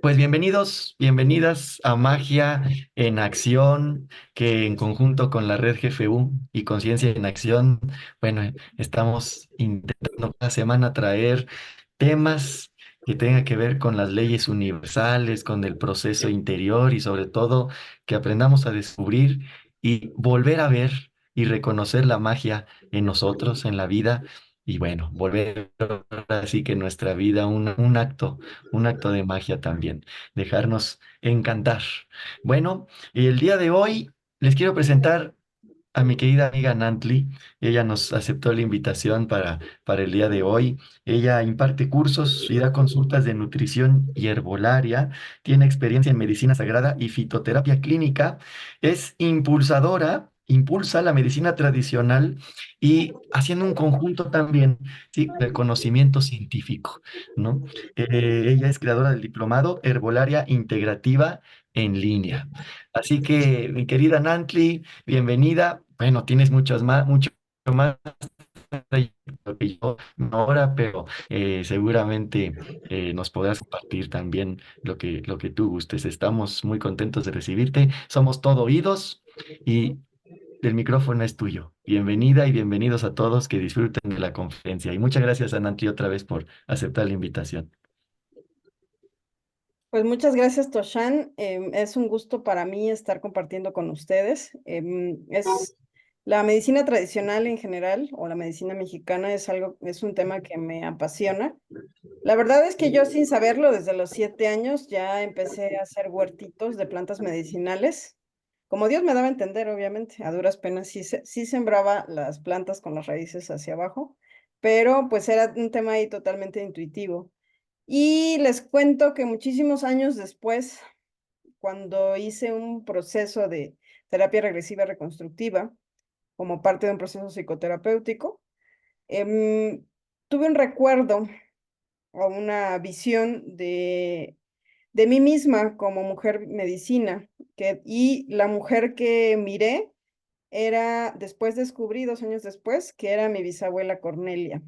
Pues bienvenidos, bienvenidas a Magia en Acción, que en conjunto con la red GFU y Conciencia en Acción, bueno, estamos intentando cada semana traer temas que tengan que ver con las leyes universales, con el proceso interior y sobre todo que aprendamos a descubrir y volver a ver y reconocer la magia en nosotros, en la vida. Y bueno, volver así que en nuestra vida un acto de magia también, dejarnos encantar. Bueno, y el día de hoy les quiero presentar a mi querida amiga Nantli. Ella nos aceptó la invitación para el día de hoy. Ella imparte cursos y da consultas de nutrición y herbolaria. Tiene experiencia en medicina sagrada y fitoterapia clínica. Es impulsadora. Impulsa la medicina tradicional y haciendo un conjunto también, sí, del conocimiento científico, ¿no? Ella es creadora del diplomado Herbolaria Integrativa en línea. Así que, mi querida Nantli, bienvenida. Bueno, tienes mucho más trayectoria que yo ahora, pero seguramente nos podrás compartir también lo que tú gustes. Estamos muy contentos de recibirte. Somos todo oídos y el micrófono es tuyo. Bienvenida y bienvenidos a todos que disfruten de la conferencia. Y muchas gracias, Anantli, otra vez por aceptar la invitación. Pues muchas gracias, Toshan. Es un gusto para mí estar compartiendo con ustedes. La medicina tradicional en general, o la medicina mexicana, es un tema que me apasiona. La verdad es que yo, sin saberlo, desde los 7 años ya empecé a hacer huertitos de plantas medicinales. Como Dios me daba a entender, obviamente, a duras penas sí sembraba las plantas con las raíces hacia abajo, pero pues era un tema ahí totalmente intuitivo. Y les cuento que muchísimos años después, cuando hice un proceso de terapia regresiva reconstructiva como parte de un proceso psicoterapéutico, em, tuve un recuerdo o una visión de mí misma como mujer medicina, y la mujer que miré después descubrí 2 años después, que era mi bisabuela Cornelia.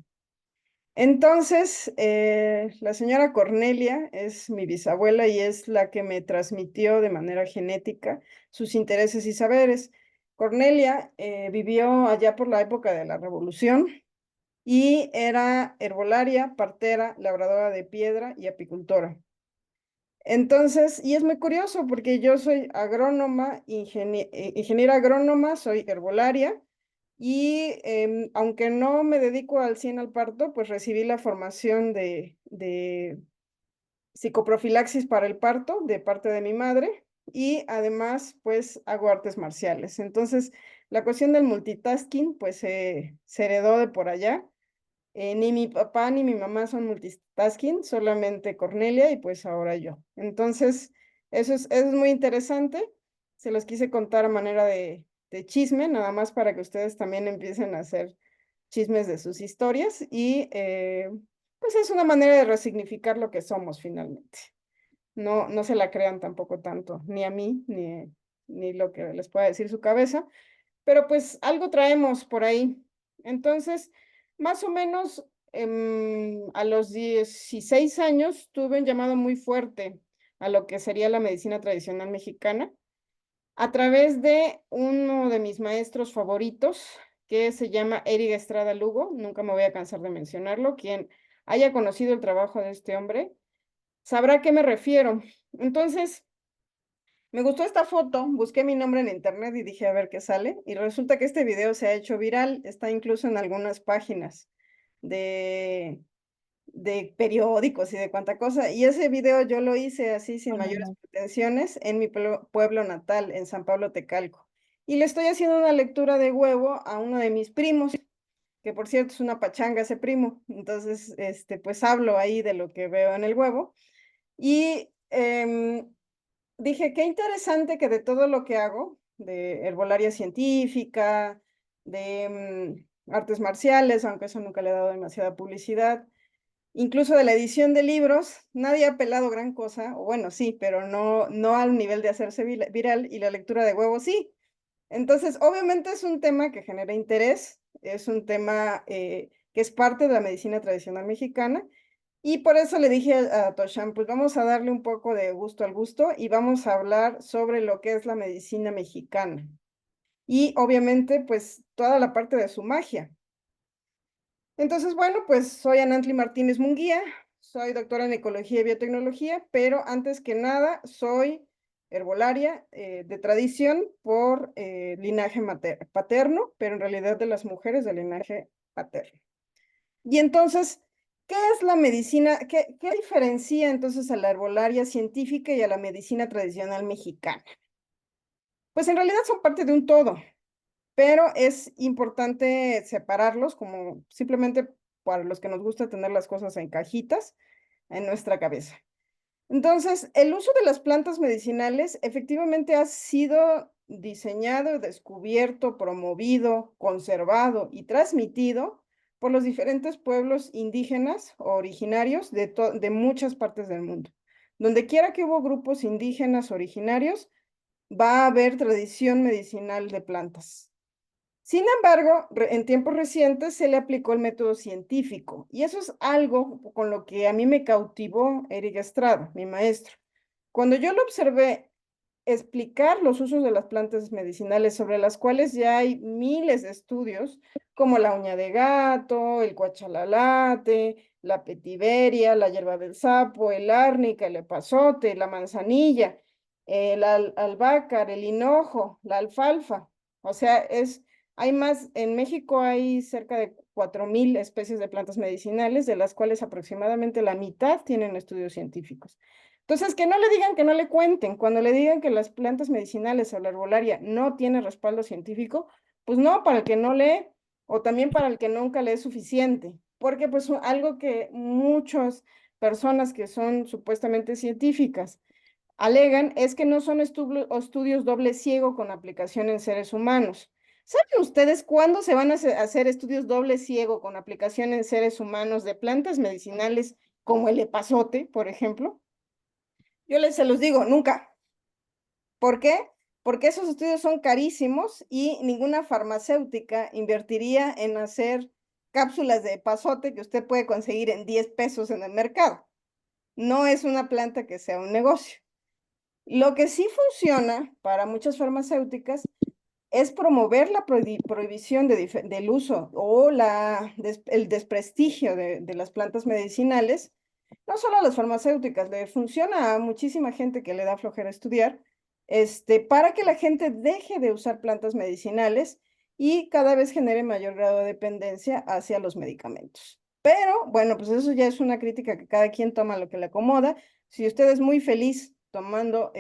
Entonces, la señora Cornelia es mi bisabuela y es la que me transmitió de manera genética sus intereses y saberes. Cornelia vivió allá por la época de la Revolución y era herbolaria, partera, labradora de piedra y apicultora. Entonces, y es muy curioso porque yo soy agrónoma, ingeniera agrónoma, soy herbolaria y aunque no me dedico al 100 al parto, pues recibí la formación de psicoprofilaxis para el parto de parte de mi madre y además pues hago artes marciales. Entonces, la cuestión del multitasking pues se heredó de por allá. Ni mi papá ni mi mamá son multitasking, solamente Cornelia y pues ahora yo. Entonces, eso es muy interesante. Se los quise contar a manera de chisme, nada más para que ustedes también empiecen a hacer chismes de sus historias y pues es una manera de resignificar lo que somos finalmente. No, no se la crean tampoco tanto, ni a mí, ni lo que les pueda decir su cabeza, pero pues algo traemos por ahí. Entonces, más o menos a los 16 años tuve un llamado muy fuerte a lo que sería la medicina tradicional mexicana a través de uno de mis maestros favoritos, que se llama Eric Estrada Lugo. Nunca me voy a cansar de mencionarlo. Quien haya conocido el trabajo de este hombre sabrá a qué me refiero. Entonces, me gustó esta foto, busqué mi nombre en internet y dije a ver qué sale. Y resulta que este video se ha hecho viral, está incluso en algunas páginas de, de periódicos y de cuánta cosa. Y ese video yo lo hice así sin mayores pretensiones en mi pueblo natal, en San Pablo Tecalco. Y le estoy haciendo una lectura de huevo a uno de mis primos, que por cierto es una pachanga ese primo. Entonces, pues hablo ahí de lo que veo en el huevo. Y dije, qué interesante que de todo lo que hago, de herbolaria científica, de artes marciales, aunque eso nunca le he dado demasiada publicidad, incluso de la edición de libros, nadie ha pelado gran cosa, o bueno, sí, pero no al nivel de hacerse viral, y la lectura de huevos sí. Entonces, obviamente es un tema que genera interés, es un tema que es parte de la medicina tradicional mexicana, Y por eso le dije a Toshan, pues vamos a darle un poco de gusto al gusto y vamos a hablar sobre lo que es la medicina mexicana. Y obviamente, pues toda la parte de su magia. Entonces, bueno, pues soy Anantli Martínez Munguía, soy doctora en Ecología y Biotecnología, pero antes que nada soy herbolaria de tradición por linaje paterno, pero en realidad de las mujeres de linaje paterno. Y entonces, ¿qué es la medicina? ¿Qué diferencia entonces a la herbolaria científica y a la medicina tradicional mexicana? Pues en realidad son parte de un todo, pero es importante separarlos como simplemente para los que nos gusta tener las cosas en cajitas en nuestra cabeza. Entonces, el uso de las plantas medicinales efectivamente ha sido diseñado, descubierto, promovido, conservado y transmitido por los diferentes pueblos indígenas o originarios de muchas partes del mundo. Donde quiera que hubo grupos indígenas originarios, va a haber tradición medicinal de plantas. Sin embargo, en tiempos recientes se le aplicó el método científico y eso es algo con lo que a mí me cautivó Eric Estrada, mi maestro. Cuando yo lo observé explicar los usos de las plantas medicinales sobre las cuales ya hay miles de estudios, como la uña de gato, el cuachalalate, la petiveria, la hierba del sapo, el árnica, el epazote, la manzanilla, el albácar, el hinojo, la alfalfa. O sea, hay más, en México hay cerca de 4,000 especies de plantas medicinales, de las cuales aproximadamente la mitad tienen estudios científicos. Entonces, que no le digan, que no le cuenten. Cuando le digan que las plantas medicinales o la herbolaria no tiene respaldo científico, pues no, para el que no lee o también para el que nunca lee suficiente. Porque pues algo que muchas personas que son supuestamente científicas alegan es que no son estudios doble ciego con aplicación en seres humanos. ¿Saben ustedes cuándo se van a hacer estudios doble ciego con aplicación en seres humanos de plantas medicinales como el epazote, por ejemplo? Se los digo, nunca. ¿Por qué? Porque esos estudios son carísimos y ninguna farmacéutica invertiría en hacer cápsulas de epazote que usted puede conseguir en 10 pesos en el mercado. No es una planta que sea un negocio. Lo que sí funciona para muchas farmacéuticas es promover la prohibición del uso o el desprestigio de las plantas medicinales, no solo a las farmacéuticas, le funciona a muchísima gente que le da flojera estudiar, para que la gente deje de usar plantas medicinales y cada vez genere mayor grado de dependencia hacia los medicamentos. Pero bueno, pues eso ya es una crítica que cada quien toma lo que le acomoda. Si usted es muy feliz tomando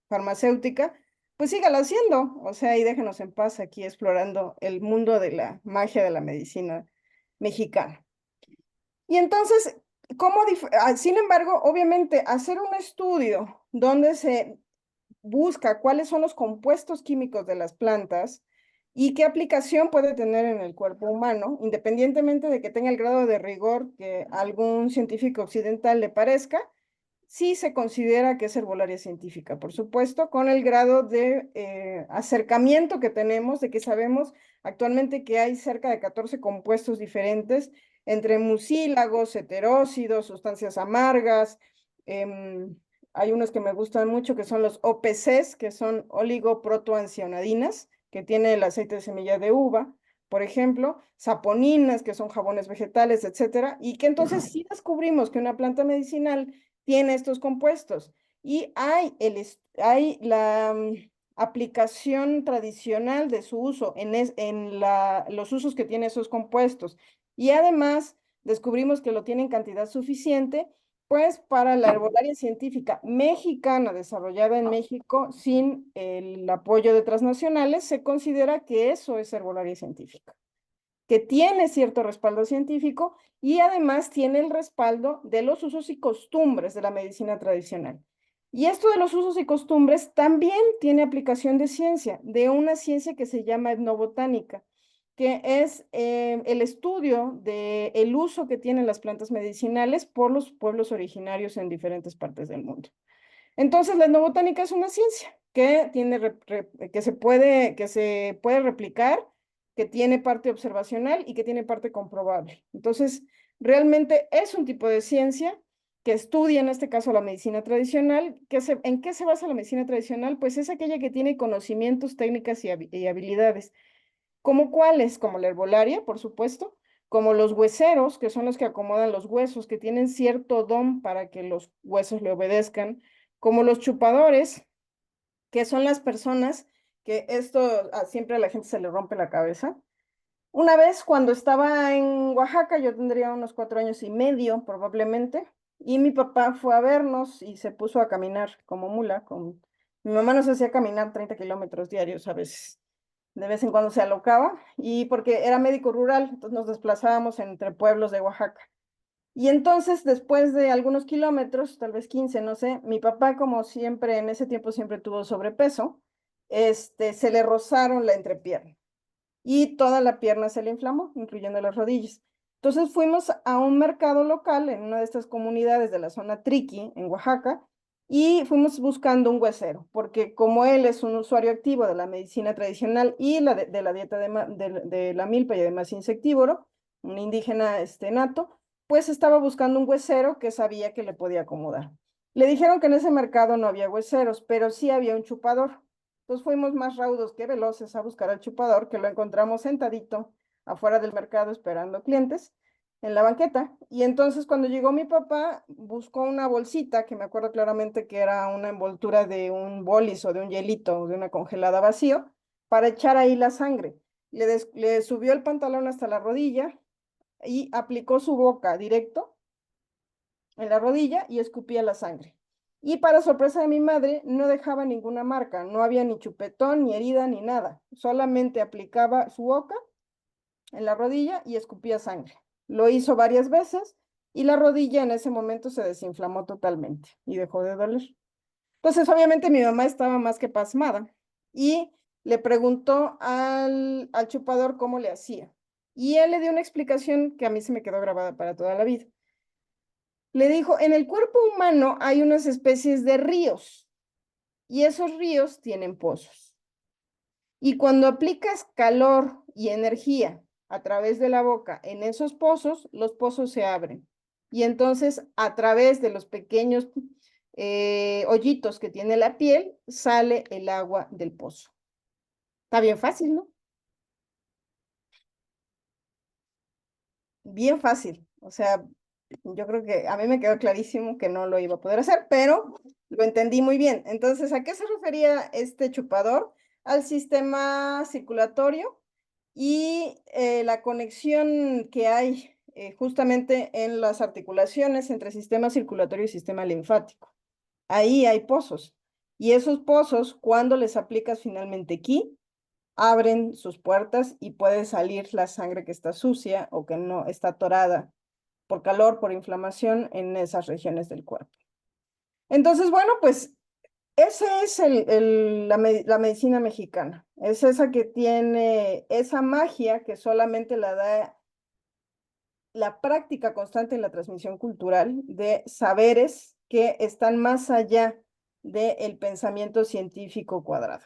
farmacéutica, pues sígalo haciendo, o sea, y déjenos en paz aquí explorando el mundo de la magia de la medicina mexicana. Y entonces, sin embargo, obviamente, hacer un estudio donde se busca cuáles son los compuestos químicos de las plantas y qué aplicación puede tener en el cuerpo humano, independientemente de que tenga el grado de rigor que a algún científico occidental le parezca, sí se considera que es herbolaria científica, por supuesto, con el grado de acercamiento que tenemos, de que sabemos actualmente que hay cerca de 14 compuestos diferentes entre mucílagos, heterócidos, sustancias amargas. Hay unos que me gustan mucho que son los OPCs, que son oligoprotoancionadinas, que tiene el aceite de semilla de uva, por ejemplo, saponinas, que son jabones vegetales, etcétera, y que entonces sí descubrimos que una planta medicinal tiene estos compuestos. Y hay la aplicación tradicional de su uso los usos que tiene esos compuestos. Y además descubrimos que lo tiene en cantidad suficiente, pues para la herbolaria científica mexicana desarrollada en México sin el apoyo de transnacionales, se considera que eso es herbolaria científica, que tiene cierto respaldo científico y además tiene el respaldo de los usos y costumbres de la medicina tradicional. Y esto de los usos y costumbres también tiene aplicación de ciencia, de una ciencia que se llama etnobotánica, que es el estudio del uso que tienen las plantas medicinales por los pueblos originarios en diferentes partes del mundo. Entonces, la etnobotánica es una ciencia que se puede replicar, que tiene parte observacional y que tiene parte comprobable. Entonces, Realmente es un tipo de ciencia que estudia, en este caso, la medicina tradicional. ¿En qué se basa la medicina tradicional? Pues es aquella que tiene conocimientos, técnicas y habilidades. ¿Como cuáles? Como la herbolaria, por supuesto, como los hueseros, que son los que acomodan los huesos, que tienen cierto don para que los huesos le obedezcan, como los chupadores, que son las personas que esto siempre a la gente se le rompe la cabeza. Una vez cuando estaba en Oaxaca, yo tendría unos 4 años y medio probablemente, y mi papá fue a vernos y se puso a caminar como mula. Mi mamá nos hacía caminar 30 kilómetros diarios a veces. De vez en cuando se alocaba, y porque era médico rural, entonces nos desplazábamos entre pueblos de Oaxaca. Y entonces, después de algunos kilómetros, tal vez 15, no sé, mi papá, como siempre, en ese tiempo siempre tuvo sobrepeso, se le rozaron la entrepierna y toda la pierna se le inflamó, incluyendo las rodillas. Entonces fuimos a un mercado local en una de estas comunidades de la zona Triqui, en Oaxaca, y fuimos buscando un huesero, porque como él es un usuario activo de la medicina tradicional y de la dieta de la milpa y además insectívoro, un indígena nato, pues estaba buscando un huesero que sabía que le podía acomodar. Le dijeron que en ese mercado no había hueseros, pero sí había un chupador. Entonces fuimos más raudos que veloces a buscar al chupador, que lo encontramos sentadito afuera del mercado esperando clientes en la banqueta. Y entonces cuando llegó mi papá, buscó una bolsita, que me acuerdo claramente que era una envoltura de un bolis o de un hielito o de una congelada vacío, para echar ahí la sangre. Le subió el pantalón hasta la rodilla y aplicó su boca directo en la rodilla y escupía la sangre. Y para sorpresa de mi madre, no dejaba ninguna marca, no había ni chupetón, ni herida, ni nada. Solamente aplicaba su boca en la rodilla y escupía sangre. Lo hizo varias veces y la rodilla en ese momento se desinflamó totalmente y dejó de doler. Entonces, obviamente mi mamá estaba más que pasmada y le preguntó al chupador cómo le hacía. Y él le dio una explicación que a mí se me quedó grabada para toda la vida. Le dijo, en el cuerpo humano hay unas especies de ríos y esos ríos tienen pozos. Y cuando aplicas calor y energía a través de la boca en esos pozos, los pozos se abren. Y entonces a través de los pequeños hoyitos que tiene la piel, sale el agua del pozo. Está bien fácil, ¿no? Bien fácil. O sea, yo creo que a mí me quedó clarísimo que no lo iba a poder hacer, pero lo entendí muy bien. Entonces, ¿a qué se refería este chupador? Al sistema circulatorio y la conexión que hay justamente en las articulaciones entre sistema circulatorio y sistema linfático. Ahí hay pozos. Y esos pozos, cuando les aplicas finalmente aquí, abren sus puertas y puede salir la sangre que está sucia o que no está atorada por calor, por inflamación en esas regiones del cuerpo. Entonces, bueno, pues esa es la medicina mexicana. Es esa que tiene esa magia que solamente la da la práctica constante en la transmisión cultural de saberes que están más allá del pensamiento científico cuadrado.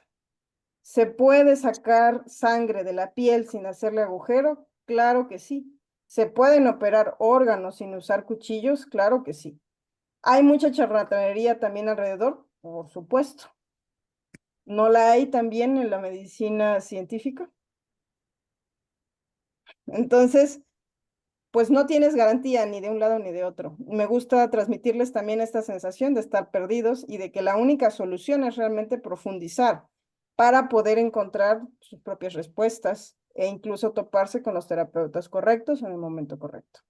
¿Se puede sacar sangre de la piel sin hacerle agujero? Claro que sí. ¿Se pueden operar órganos sin usar cuchillos? Claro que sí. ¿Hay mucha charlatanería también alrededor? Por supuesto. ¿No la hay también en la medicina científica? Entonces, pues no tienes garantía ni de un lado ni de otro. Me gusta transmitirles también esta sensación de estar perdidos y de que la única solución es realmente profundizar para poder encontrar sus propias respuestas e incluso toparse con los terapeutas correctos en el momento correcto.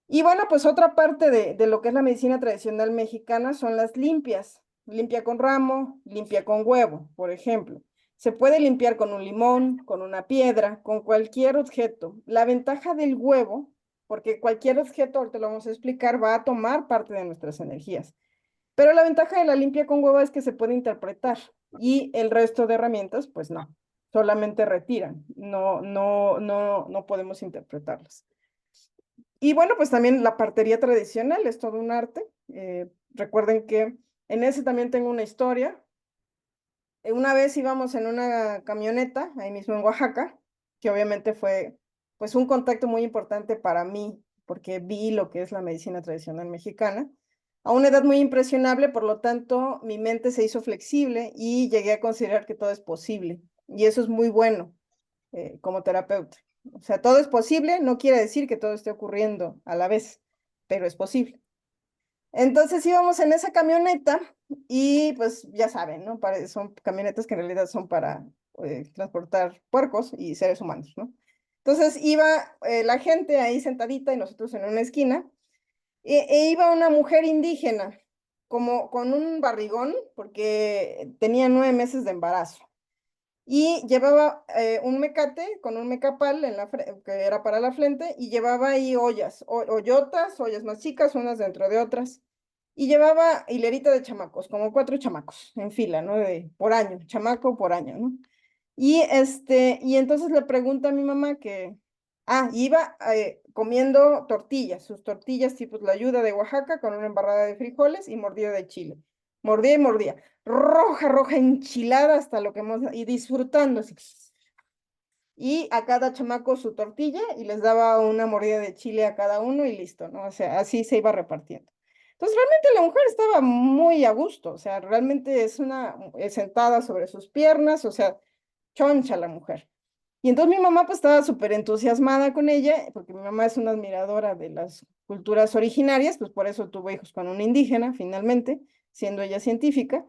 Y bueno, pues otra parte de lo que es la medicina tradicional mexicana son las limpias. Limpia con ramo, limpia con huevo, por ejemplo. Se puede limpiar con un limón, con una piedra, con cualquier objeto. La ventaja del huevo, porque cualquier objeto, ahorita lo vamos a explicar, va a tomar parte de nuestras energías. Pero la ventaja de la limpia con huevo es que se puede interpretar y el resto de herramientas, pues no, solamente retiran, no podemos interpretarlas. Y bueno, pues también la partería tradicional es todo un arte. Recuerden que en ese también tengo una historia. Una vez íbamos en una camioneta, ahí mismo en Oaxaca, que obviamente fue pues un contacto muy importante para mí porque vi lo que es la medicina tradicional mexicana a una edad muy impresionable, por lo tanto, mi mente se hizo flexible y llegué a considerar que todo es posible. Y eso es muy bueno como terapeuta. O sea, todo es posible, no quiere decir que todo esté ocurriendo a la vez, pero es posible. Entonces íbamos en esa camioneta y pues ya saben, ¿no? Son camionetas que en realidad son para transportar puercos y seres humanos, ¿no? Entonces iba la gente ahí sentadita y nosotros en una esquina e iba una mujer indígena como con un barrigón porque tenía 9 meses de embarazo y llevaba un mecate con un mecapal que era para la frente y llevaba ahí ollas, ollotas, ollas más chicas, unas dentro de otras. Y llevaba hilerita de chamacos, como 4 chamacos en fila, ¿no? Por año, chamaco por año, ¿no? Y entonces le pregunta a mi mamá iba comiendo tortillas, sus tortillas tipo la ayuda de Oaxaca con una embarrada de frijoles y mordida de chile. Mordía y mordía, roja, roja, enchilada hasta lo que y disfrutando así. Y a cada chamaco su tortilla y les daba una mordida de chile a cada uno y listo, ¿no? O sea, así se iba repartiendo. Entonces, realmente la mujer estaba muy a gusto, o sea, realmente sentada sobre sus piernas, o sea, choncha la mujer. Y entonces mi mamá pues estaba súper entusiasmada con ella, porque mi mamá es una admiradora de las culturas originarias, pues por eso tuvo hijos con una indígena, finalmente, siendo ella científica,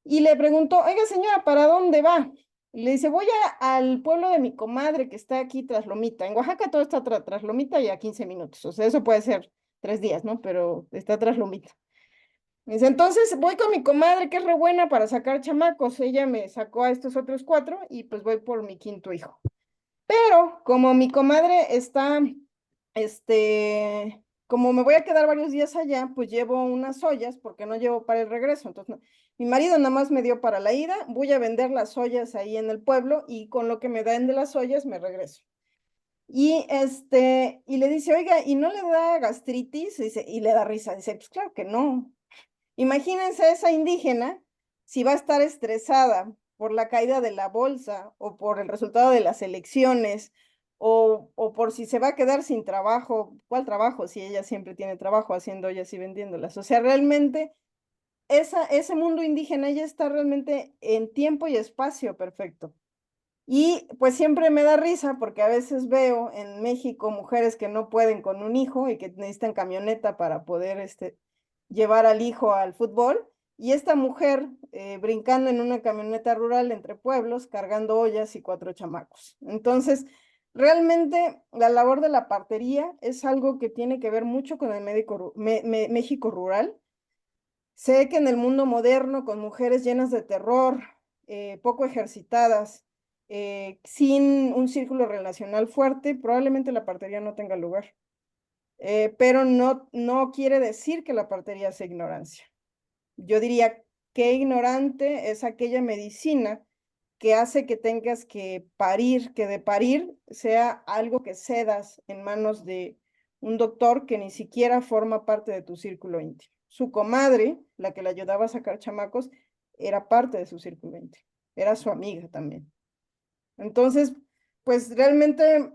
y le preguntó, oiga señora, ¿para dónde va? Y le dice, voy al pueblo de mi comadre que está aquí tras Lomita. En Oaxaca todo está tras Lomita y a 15 minutos, o sea, eso puede ser 3 días, ¿no? Pero está tras Lomita. Dice, entonces voy con mi comadre que es re buena para sacar chamacos. Ella me sacó a estos otros 4 y pues voy por mi quinto hijo. Pero como mi comadre está, como me voy a quedar varios días allá, pues llevo unas ollas porque no llevo para el regreso. Entonces, mi marido nada más me dio para la ida, voy a vender las ollas ahí en el pueblo y con lo que me den de las ollas me regreso. Y le dice, oiga, ¿y no le da gastritis? Y le da risa. Dice, pues claro que no. Imagínense esa indígena si va a estar estresada por la caída de la bolsa o por el resultado de las elecciones o por si se va a quedar sin trabajo. ¿Cuál trabajo? Si ella siempre tiene trabajo haciendo ollas y vendiéndolas. O sea, realmente ese mundo indígena ya está realmente en tiempo y espacio perfecto. Y pues siempre me da risa porque a veces veo en México mujeres que no pueden con un hijo y que necesitan camioneta para poder llevar al hijo al fútbol. Y esta mujer brincando en una camioneta rural entre pueblos, cargando ollas y 4 chamacos. Entonces, realmente la labor de la partería es algo que tiene que ver mucho con el México rural. Sé que en el mundo moderno, con mujeres llenas de terror, poco ejercitadas, sin un círculo relacional fuerte, probablemente la partería no tenga lugar. Pero no quiere decir que la partería sea ignorancia. Yo diría que ignorante es aquella medicina que hace que tengas que parir, que de parir sea algo que cedas en manos de un doctor que ni siquiera forma parte de tu círculo íntimo. Su comadre, la que le ayudaba a sacar chamacos, era parte de su círculo íntimo, era su amiga también. Entonces, pues realmente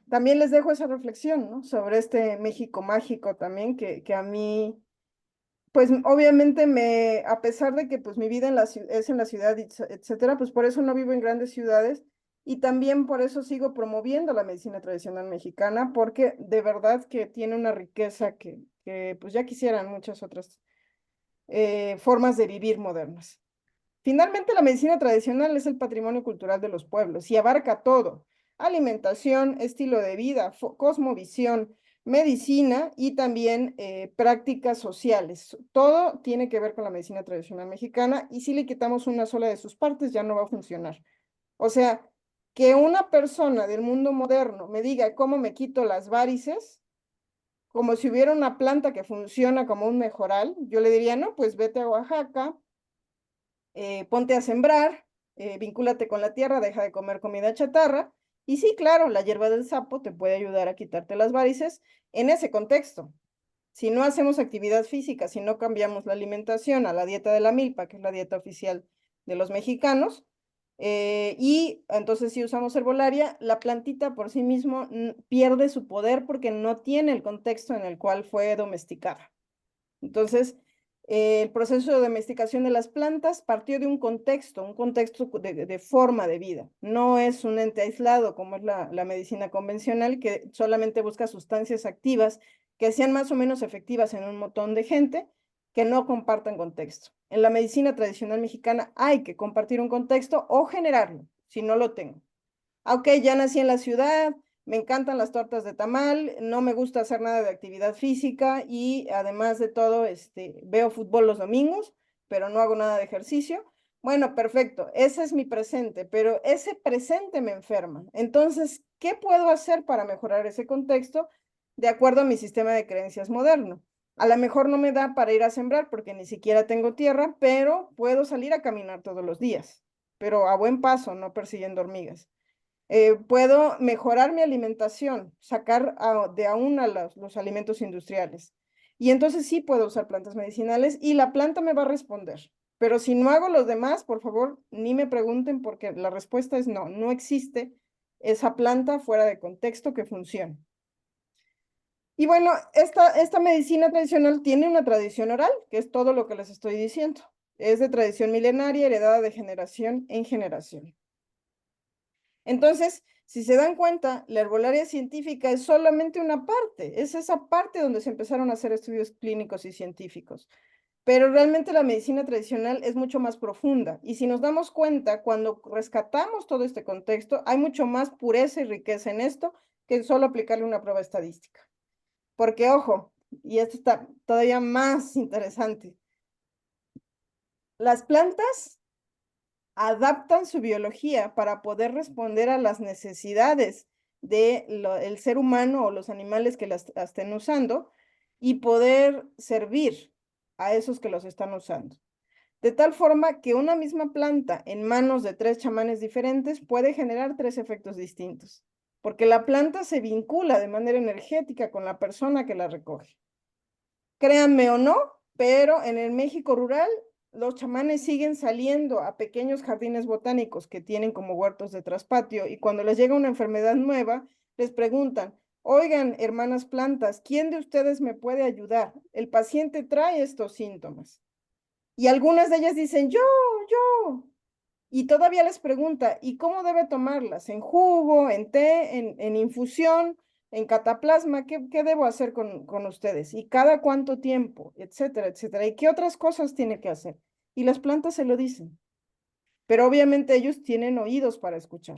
también les dejo esa reflexión, ¿no? Sobre este México mágico también, que a mí pues obviamente a pesar de que pues mi vida es en la ciudad, etcétera, pues por eso no vivo en grandes ciudades y también por eso sigo promoviendo la medicina tradicional mexicana, porque de verdad que tiene una riqueza que pues ya quisieran muchas otras formas de vivir modernas. Finalmente, la medicina tradicional es el patrimonio cultural de los pueblos y abarca todo: alimentación, estilo de vida, cosmovisión, medicina y también prácticas sociales. Todo tiene que ver con la medicina tradicional mexicana y si le quitamos una sola de sus partes ya no va a funcionar. O sea, que una persona del mundo moderno me diga cómo me quito las varices, como si hubiera una planta que funciona como un mejoral, yo le diría, no, pues vete a Oaxaca, ponte a sembrar, vincúlate con la tierra, deja de comer comida chatarra. Y sí, claro, la hierba del sapo te puede ayudar a quitarte las varices en ese contexto. Si no hacemos actividad física, si no cambiamos la alimentación a la dieta de la milpa, que es la dieta oficial de los mexicanos, Y entonces si usamos herbolaria, la plantita por sí mismo pierde su poder porque no tiene el contexto en el cual fue domesticada. Entonces, el proceso de domesticación de las plantas partió de un contexto de forma de vida. No es un ente aislado como es la medicina convencional que solamente busca sustancias activas que sean más o menos efectivas en un montón de gente que no compartan contexto. En la medicina tradicional mexicana hay que compartir un contexto o generarlo, si no lo tengo. Ok, ya nací en la ciudad, me encantan las tortas de tamal, no me gusta hacer nada de actividad física y además de todo, veo fútbol los domingos, pero no hago nada de ejercicio. Bueno, perfecto, ese es mi presente, pero ese presente me enferma. Entonces, ¿qué puedo hacer para mejorar ese contexto de acuerdo a mi sistema de creencias moderno? A lo mejor no me da para ir a sembrar porque ni siquiera tengo tierra, pero puedo salir a caminar todos los días, pero a buen paso, no persiguiendo hormigas. Puedo mejorar mi alimentación, sacar de aún a los alimentos industriales. Y entonces sí puedo usar plantas medicinales y la planta me va a responder. Pero si no hago los demás, por favor, ni me pregunten porque la respuesta es no, no existe esa planta fuera de contexto que funcione. Y bueno, esta medicina tradicional tiene una tradición oral, que es todo lo que les estoy diciendo. Es de tradición milenaria, heredada de generación en generación. Entonces, si se dan cuenta, la herbolaria científica es solamente una parte, es esa parte donde se empezaron a hacer estudios clínicos y científicos. Pero realmente la medicina tradicional es mucho más profunda. Y si nos damos cuenta, cuando rescatamos todo este contexto, hay mucho más pureza y riqueza en esto que en solo aplicarle una prueba estadística. Porque, ojo, y esto está todavía más interesante, las plantas adaptan su biología para poder responder a las necesidades del ser humano o los animales que las estén usando y poder servir a esos que los están usando. De tal forma que una misma planta en manos de 3 chamanes diferentes puede generar 3 efectos distintos, porque la planta se vincula de manera energética con la persona que la recoge. Créanme o no, pero en el México rural los chamanes siguen saliendo a pequeños jardines botánicos que tienen como huertos de traspatio y cuando les llega una enfermedad nueva, les preguntan, oigan, hermanas plantas, ¿quién de ustedes me puede ayudar? El paciente trae estos síntomas. Y algunas de ellas dicen, yo. Y todavía les pregunta, ¿y cómo debe tomarlas? ¿En jugo, en té, en infusión, en cataplasma? ¿Qué debo hacer con ustedes? ¿Y cada cuánto tiempo? Etcétera, etcétera. ¿Y qué otras cosas tiene que hacer? Y las plantas se lo dicen. Pero obviamente ellos tienen oídos para escuchar.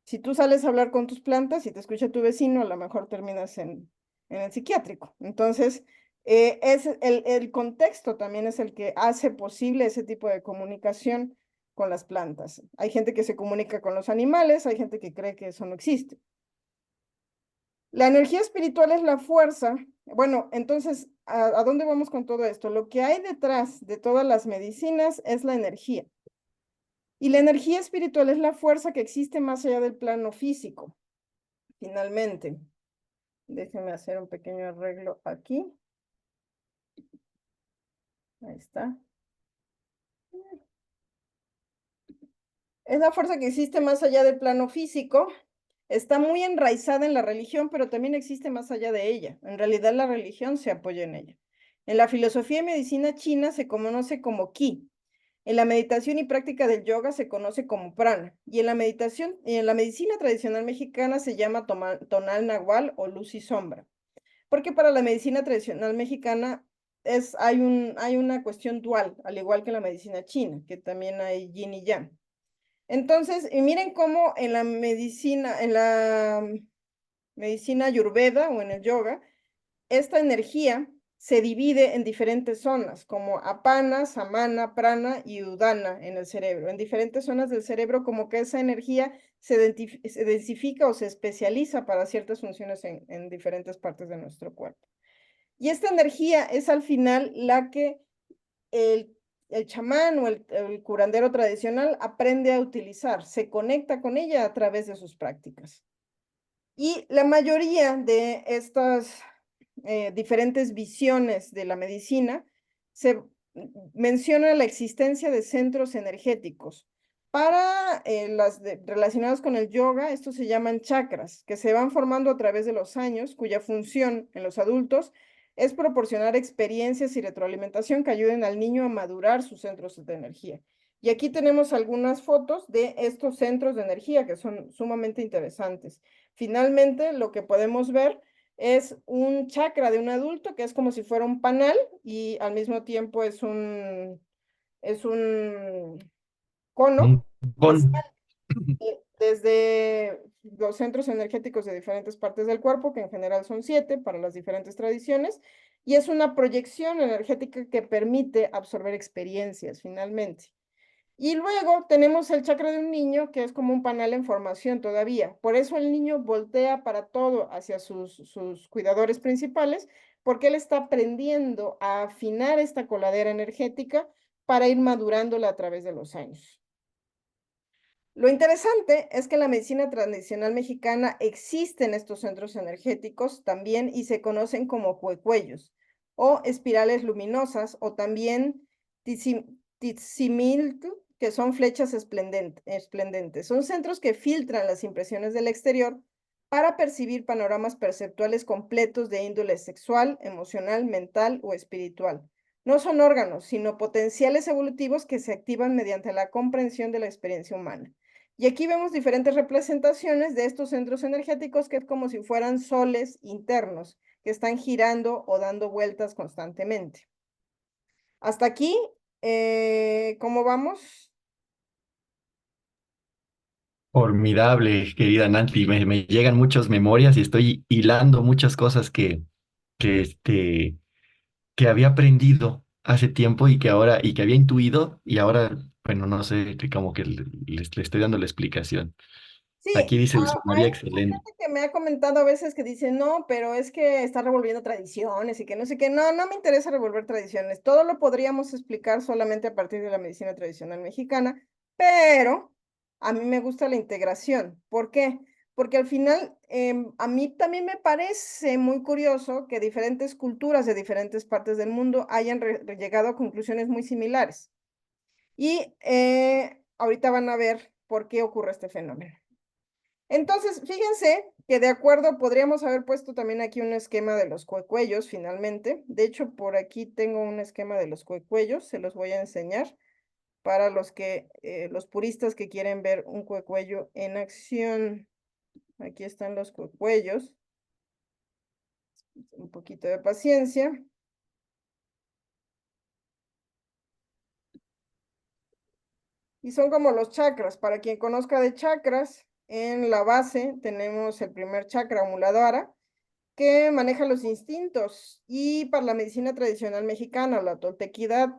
Si tú sales a hablar con tus plantas y te escucha tu vecino, a lo mejor terminas en el psiquiátrico. Entonces, es el contexto también es el que hace posible ese tipo de comunicación con las plantas. Hay gente que se comunica con los animales, hay gente que cree que eso no existe. La energía espiritual es la fuerza. Bueno, entonces, ¿a dónde vamos con todo esto? Lo que hay detrás de todas las medicinas es la energía. Y la energía espiritual es la fuerza que existe más allá del plano físico. Finalmente, déjenme hacer un pequeño arreglo aquí. Ahí está. Es la fuerza que existe más allá del plano físico. Está muy enraizada en la religión, pero también existe más allá de ella. En realidad, la religión se apoya en ella. En la filosofía y medicina china se conoce como qi. En la meditación y práctica del yoga se conoce como prana. Y en la meditación y en la medicina tradicional mexicana se llama tonal nahual o luz y sombra. Porque para la medicina tradicional mexicana hay una cuestión dual, al igual que en la medicina china, que también hay yin y yang. Entonces, y miren cómo en la medicina ayurveda o en el yoga, esta energía se divide en diferentes zonas, como apana, samana, prana y udana en el cerebro. En diferentes zonas del cerebro, como que esa energía se densifica o se especializa para ciertas funciones en diferentes partes de nuestro cuerpo. Y esta energía es al final la que el, el chamán o el curandero tradicional aprende a utilizar, se conecta con ella a través de sus prácticas. Y la mayoría de estas diferentes visiones de la medicina se menciona la existencia de centros energéticos Para relacionados con el yoga, estos se llaman chakras, que se van formando a través de los años, cuya función en los adultos es proporcionar experiencias y retroalimentación que ayuden al niño a madurar sus centros de energía. Y aquí tenemos algunas fotos de estos centros de energía que son sumamente interesantes. Finalmente, lo que podemos ver es un chakra de un adulto que es como si fuera un panal y al mismo tiempo es un cono Un que con, desde los centros energéticos de diferentes partes del cuerpo, que en general son 7 para las diferentes tradiciones, y es una proyección energética que permite absorber experiencias finalmente. Y luego tenemos el chakra de un niño, que es como un panal en formación todavía. Por eso el niño voltea para todo hacia sus cuidadores principales, porque él está aprendiendo a afinar esta coladera energética para ir madurándola a través de los años. Lo interesante es que en la medicina tradicional mexicana existen estos centros energéticos también y se conocen como cuecuellos o espirales luminosas o también tizimiltl, que son flechas esplendentes. Son centros que filtran las impresiones del exterior para percibir panoramas perceptuales completos de índole sexual, emocional, mental o espiritual. No son órganos, sino potenciales evolutivos que se activan mediante la comprensión de la experiencia humana. Y aquí vemos diferentes representaciones de estos centros energéticos que es como si fueran soles internos que están girando o dando vueltas constantemente. Hasta aquí, ¿cómo vamos? Formidable, querida Nancy. Me llegan muchas memorias y estoy hilando muchas cosas que había aprendido hace tiempo y que ahora, y que había intuido, y ahora, bueno, no sé, que como que le estoy dando la explicación. Sí, Aquí dice hay María, mucha excelente. gente que me ha comentado a veces que dice, no, pero es que está revolviendo tradiciones y que no sé qué. No, no me interesa revolver tradiciones. Todo lo podríamos explicar solamente a partir de la medicina tradicional mexicana, pero a mí me gusta la integración. ¿Por qué? Porque al final, a mí también me parece muy curioso que diferentes culturas de diferentes partes del mundo hayan llegado a conclusiones muy similares. Y ahorita van a ver por qué ocurre este fenómeno. Entonces, fíjense que de acuerdo, podríamos haber puesto también aquí un esquema de los cuecuellos finalmente. De hecho, por aquí tengo un esquema de los cuecuellos, se los voy a enseñar para los puristas que quieren ver un cuecuello en acción. Aquí están los cuecuellos, un poquito de paciencia. Y son como los chakras. Para quien conozca de chakras, en la base tenemos el primer chakra, Muladhara, que maneja los instintos. Y para la medicina tradicional mexicana, la toltequidad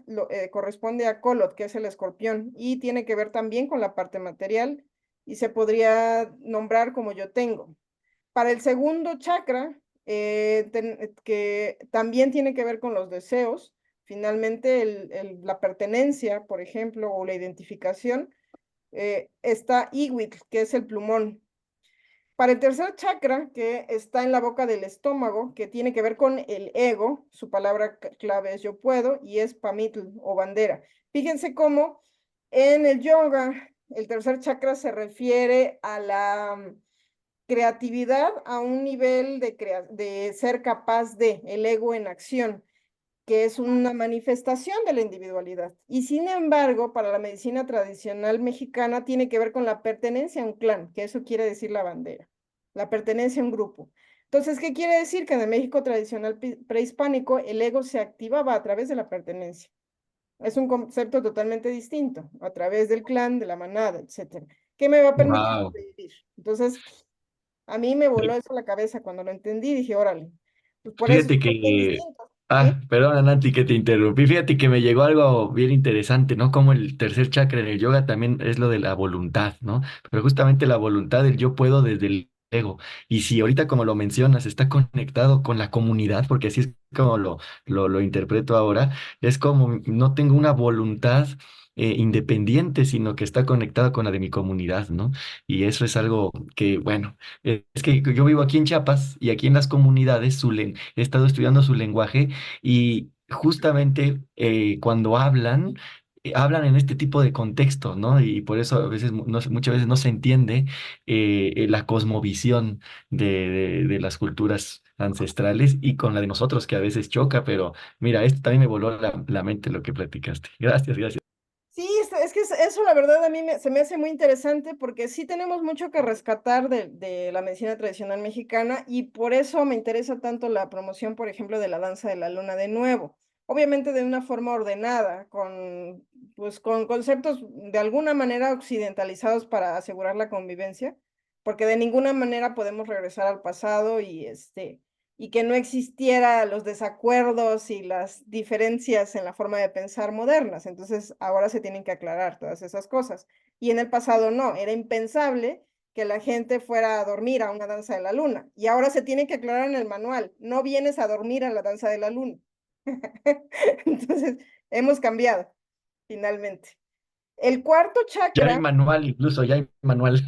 corresponde a Colot, que es el escorpión, y tiene que ver también con la parte material, y se podría nombrar como yo tengo. Para el segundo chakra, que también tiene que ver con los deseos, finalmente la pertenencia, por ejemplo, o la identificación, está Iwitl, que es el plumón. Para el tercer chakra, que está en la boca del estómago, que tiene que ver con el ego, su palabra clave es yo puedo, y es pamitl o bandera. Fíjense cómo en el yoga el tercer chakra se refiere a la creatividad a un nivel de ser capaz de, el ego en acción, que es una manifestación de la individualidad. Y sin embargo, para la medicina tradicional mexicana tiene que ver con la pertenencia a un clan, que eso quiere decir la bandera, la pertenencia a un grupo. Entonces, ¿qué quiere decir? Que en el México tradicional prehispánico el ego se activaba a través de la pertenencia. Es un concepto totalmente distinto, a través del clan, de la manada, etcétera. ¿Qué me va a permitir Wow. sobrevivir? Entonces, a mí me voló eso a la cabeza cuando lo entendí, dije, órale, pues por eso Fíjate somos bien que, distintos, ¿sí? perdona Nancy que te interrumpí, fíjate que me llegó algo bien interesante, ¿no? Como el tercer chakra en el yoga también es lo de la voluntad, ¿no? Pero justamente la voluntad del yo puedo desde el ego. Y si ahorita como lo mencionas, está conectado con la comunidad, porque así es como lo interpreto ahora, es como no tengo una voluntad independiente, sino que está conectada con la de mi comunidad, ¿no? Y eso es algo que, bueno, es que yo vivo aquí en Chiapas y aquí en las comunidades he estado estudiando su lenguaje y justamente cuando hablan hablan en este tipo de contextos, ¿no? Y por eso a veces, muchas veces no se entiende la cosmovisión de las culturas ancestrales y con la de nosotros, que a veces choca, pero mira, esto también me voló la mente lo que platicaste. Gracias, gracias. Sí, es que eso la verdad a mí se me hace muy interesante porque sí tenemos mucho que rescatar de la medicina tradicional mexicana y por eso me interesa tanto la promoción, por ejemplo, de la danza de la luna de nuevo. Obviamente de una forma ordenada, pues, con conceptos de alguna manera occidentalizados para asegurar la convivencia, porque de ninguna manera podemos regresar al pasado y que no existiera los desacuerdos y las diferencias en la forma de pensar modernas. Entonces, ahora se tienen que aclarar todas esas cosas. Y en el pasado no, era impensable que la gente fuera a dormir a una danza de la luna. Y ahora se tiene que aclarar en el manual, no vienes a dormir a la danza de la luna. Entonces, hemos cambiado, finalmente. El cuarto Ya hay chakra. manual, incluso ya hay manual.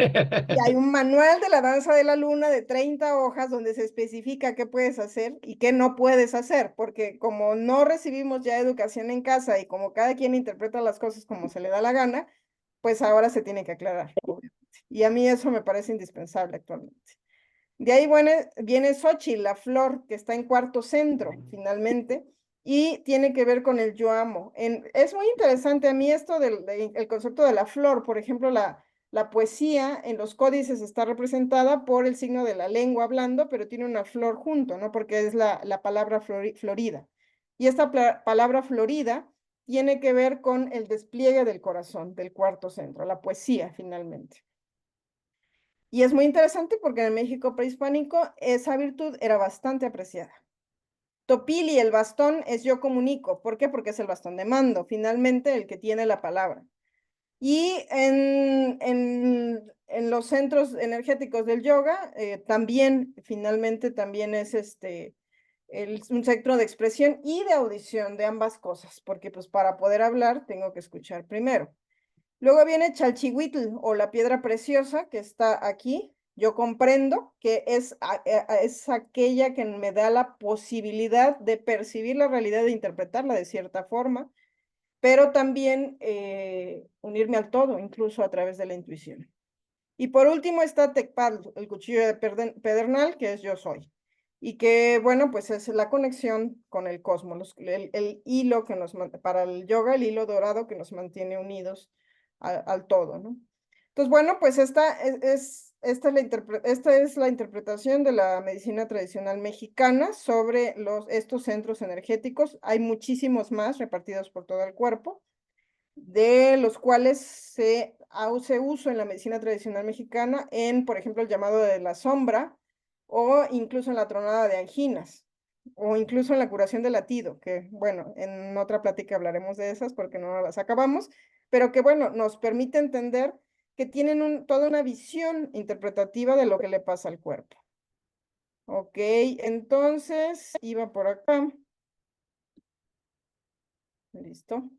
Y hay un manual de la danza de la luna de 30 hojas donde se especifica qué puedes hacer y qué no puedes hacer, porque como no recibimos ya educación en casa y como cada quien interpreta las cosas como se le da la gana, pues ahora se tiene que aclarar, obviamente. Y a mí eso me parece indispensable actualmente. De ahí viene Xochitl, la flor que está en cuarto centro, finalmente, y tiene que ver con el yo amo. Es muy interesante a mí esto el concepto de la flor, por ejemplo, la poesía en los códices está representada por el signo de la lengua hablando, pero tiene una flor junto, ¿no? Porque es la palabra florida. Y esta palabra florida tiene que ver con el despliegue del corazón, del cuarto centro, la poesía, finalmente. Y es muy interesante porque en México prehispánico esa virtud era bastante apreciada. Topili, el bastón, es yo comunico. ¿Por qué? Porque es el bastón de mando, finalmente el que tiene la palabra. Y en los centros energéticos del yoga, también, finalmente, también es un centro de expresión y de audición de ambas cosas, porque pues para poder hablar tengo que escuchar primero. Luego viene Chalchihuitl o la piedra preciosa que está aquí. Yo comprendo que es aquella que me da la posibilidad de percibir la realidad, de interpretarla de cierta forma, pero también unirme al todo, incluso a través de la intuición. Y por último está Tecpal, el cuchillo de pedernal, que es yo soy. Y que, bueno, pues es la conexión con el cosmos, el hilo que para el yoga, el hilo dorado que nos mantiene unidos al todo, ¿no? Entonces, bueno, pues esta es la interpretación de la medicina tradicional mexicana sobre estos centros energéticos. Hay muchísimos más repartidos por todo el cuerpo de los cuales se hace uso en la medicina tradicional mexicana en, por ejemplo, el llamado de la sombra o incluso en la tronada de anginas o incluso en la curación del latido, que bueno, en otra plática hablaremos de esas porque no las acabamos, pero que bueno, nos permite entender que tienen toda una visión interpretativa de lo que le pasa al cuerpo. Ok, entonces iba por acá. Listo.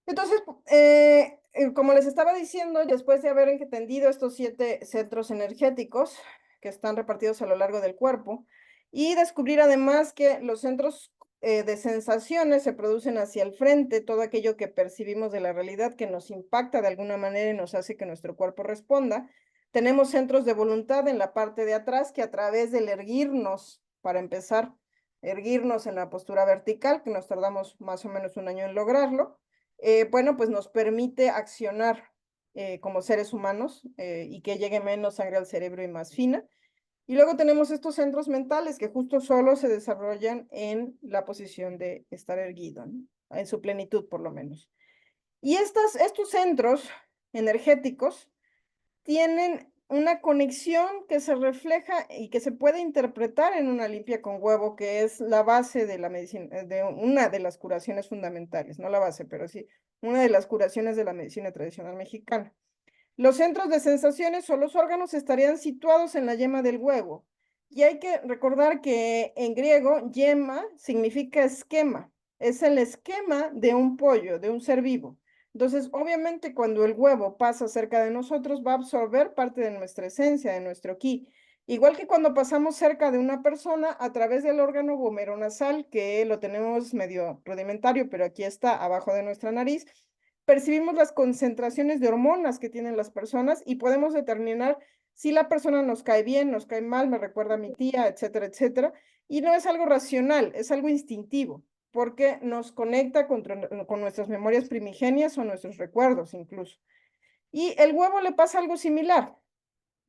Entonces, como les estaba diciendo, después de haber entendido estos 7 centros energéticos que están repartidos a lo largo del cuerpo, y descubrir además que los centros de sensaciones se producen hacia el frente, todo aquello que percibimos de la realidad que nos impacta de alguna manera y nos hace que nuestro cuerpo responda. Tenemos centros de voluntad en la parte de atrás que a través del erguirnos, para empezar, erguirnos en la postura vertical, que nos tardamos más o menos un año en lograrlo, bueno, pues nos permite accionar como seres humanos y que llegue menos sangre al cerebro y más fina. Y luego tenemos estos centros mentales que justo solo se desarrollan en la posición de estar erguido, ¿no? En su plenitud por lo menos. Y estos centros energéticos tienen una conexión que se refleja y que se puede interpretar en una limpia con huevo, que es la base de la medicina, de una de las curaciones fundamentales, no la base, pero sí, una de las curaciones de la medicina tradicional mexicana. Los centros de sensaciones o los órganos estarían situados en la yema del huevo. Y hay que recordar que en griego, yema significa esquema. Es el esquema de un pollo, de un ser vivo. Entonces, obviamente, cuando el huevo pasa cerca de nosotros, va a absorber parte de nuestra esencia, de nuestro ki. Igual que cuando pasamos cerca de una persona a través del órgano vomeronasal, que lo tenemos medio rudimentario, pero aquí está abajo de nuestra nariz, percibimos las concentraciones de hormonas que tienen las personas y podemos determinar si la persona nos cae bien, nos cae mal, me recuerda a mi tía, etcétera, etcétera. Y no es algo racional, es algo instintivo, porque nos conecta con nuestras memorias primigenias o nuestros recuerdos incluso. Y el huevo le pasa algo similar.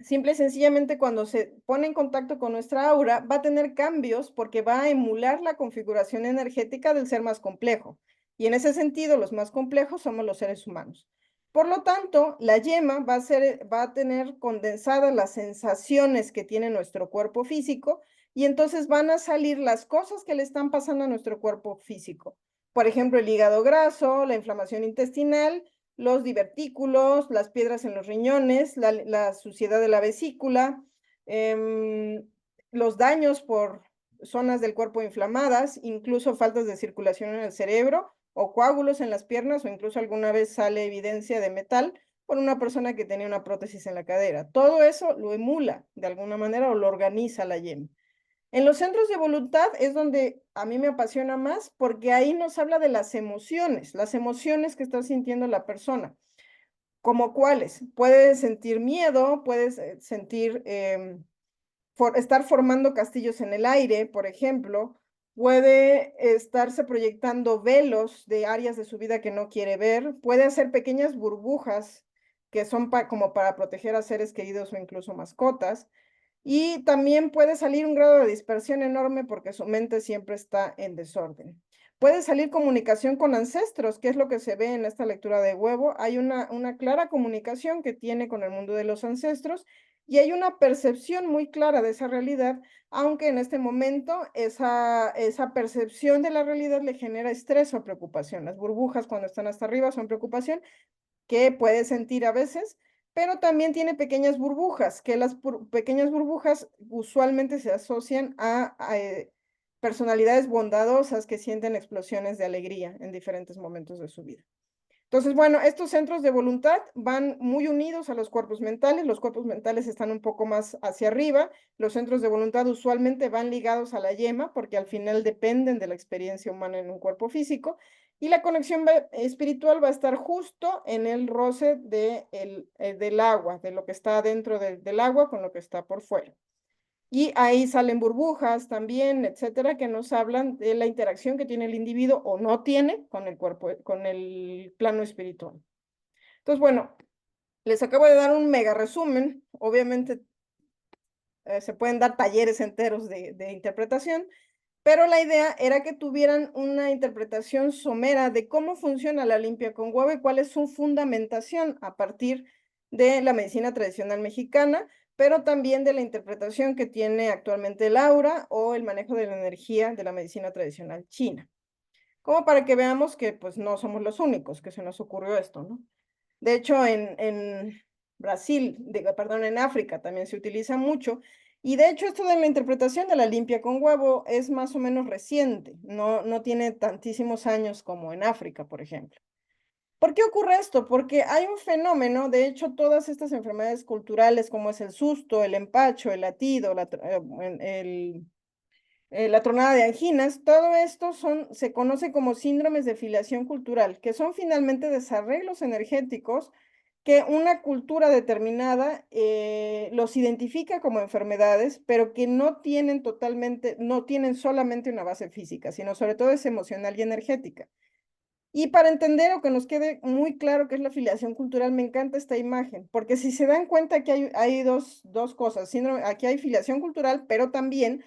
Simple y sencillamente cuando se pone en contacto con nuestra aura, va a tener cambios porque va a emular la configuración energética del ser más complejo. Y en ese sentido, los más complejos somos los seres humanos. Por lo tanto, la yema va a tener condensadas las sensaciones que tiene nuestro cuerpo físico y entonces van a salir las cosas que le están pasando a nuestro cuerpo físico. Por ejemplo, el hígado graso, la inflamación intestinal, los divertículos, las piedras en los riñones, la suciedad de la vesícula, los daños por zonas del cuerpo inflamadas, incluso faltas de circulación en el cerebro o coágulos en las piernas o incluso alguna vez sale evidencia de metal por una persona que tenía una prótesis en la cadera. Todo eso lo emula de alguna manera o lo organiza la yema. En los centros de voluntad es donde a mí me apasiona más porque ahí nos habla de las emociones que está sintiendo la persona. ¿Como cuáles? Puedes sentir miedo, puedes sentir, estar formando castillos en el aire, por ejemplo, puede estarse proyectando velos de áreas de su vida que no quiere ver, puede hacer pequeñas burbujas que son como para proteger a seres queridos o incluso mascotas. Y también puede salir un grado de dispersión enorme porque su mente siempre está en desorden. Puede salir comunicación con ancestros, que es lo que se ve en esta lectura de huevo. Hay una clara comunicación que tiene con el mundo de los ancestros y hay una percepción muy clara de esa realidad, aunque en este momento esa percepción de la realidad le genera estrés o preocupación. Las burbujas cuando están hasta arriba son preocupación que puede sentir a veces, pero también tiene pequeñas burbujas, que las pequeñas burbujas usualmente se asocian a personalidades bondadosas que sienten explosiones de alegría en diferentes momentos de su vida. Entonces, bueno, estos centros de voluntad van muy unidos a los cuerpos mentales están un poco más hacia arriba, los centros de voluntad usualmente van ligados a la yema porque al final dependen de la experiencia humana en un cuerpo físico y la conexión espiritual va a estar justo en el roce del agua, de lo que está dentro del agua con lo que está por fuera. Y ahí salen burbujas también, etcétera, que nos hablan de la interacción que tiene el individuo o no tiene con el cuerpo, con el plano espiritual. Entonces, bueno, les acabo de dar un mega resumen. Obviamente, se pueden dar talleres enteros de interpretación, pero la idea era que tuvieran una interpretación somera de cómo funciona la limpia con huevo y cuál es su fundamentación a partir de la medicina tradicional mexicana, pero también de la interpretación que tiene actualmente el aura o el manejo de la energía de la medicina tradicional china. Como para que veamos que pues no somos los únicos que se nos ocurrió esto, ¿no? De hecho, en Brasil, perdón, en África también se utiliza mucho. Y de hecho, esto de la interpretación de la limpia con huevo es más o menos reciente, no tiene tantísimos años como en África, por ejemplo. ¿Por qué ocurre esto? Porque hay un fenómeno, de hecho, todas estas enfermedades culturales, como es el susto, el empacho, el latido, la tronada de anginas, todo esto se conoce como síndromes de filiación cultural, que son finalmente desarreglos energéticos que una cultura determinada los identifica como enfermedades, pero que no tienen solamente una base física, sino sobre todo es emocional y energética. Y para entender o que nos quede muy claro qué es la filiación cultural, me encanta esta imagen, porque si se dan cuenta que hay dos cosas, aquí hay filiación cultural, pero también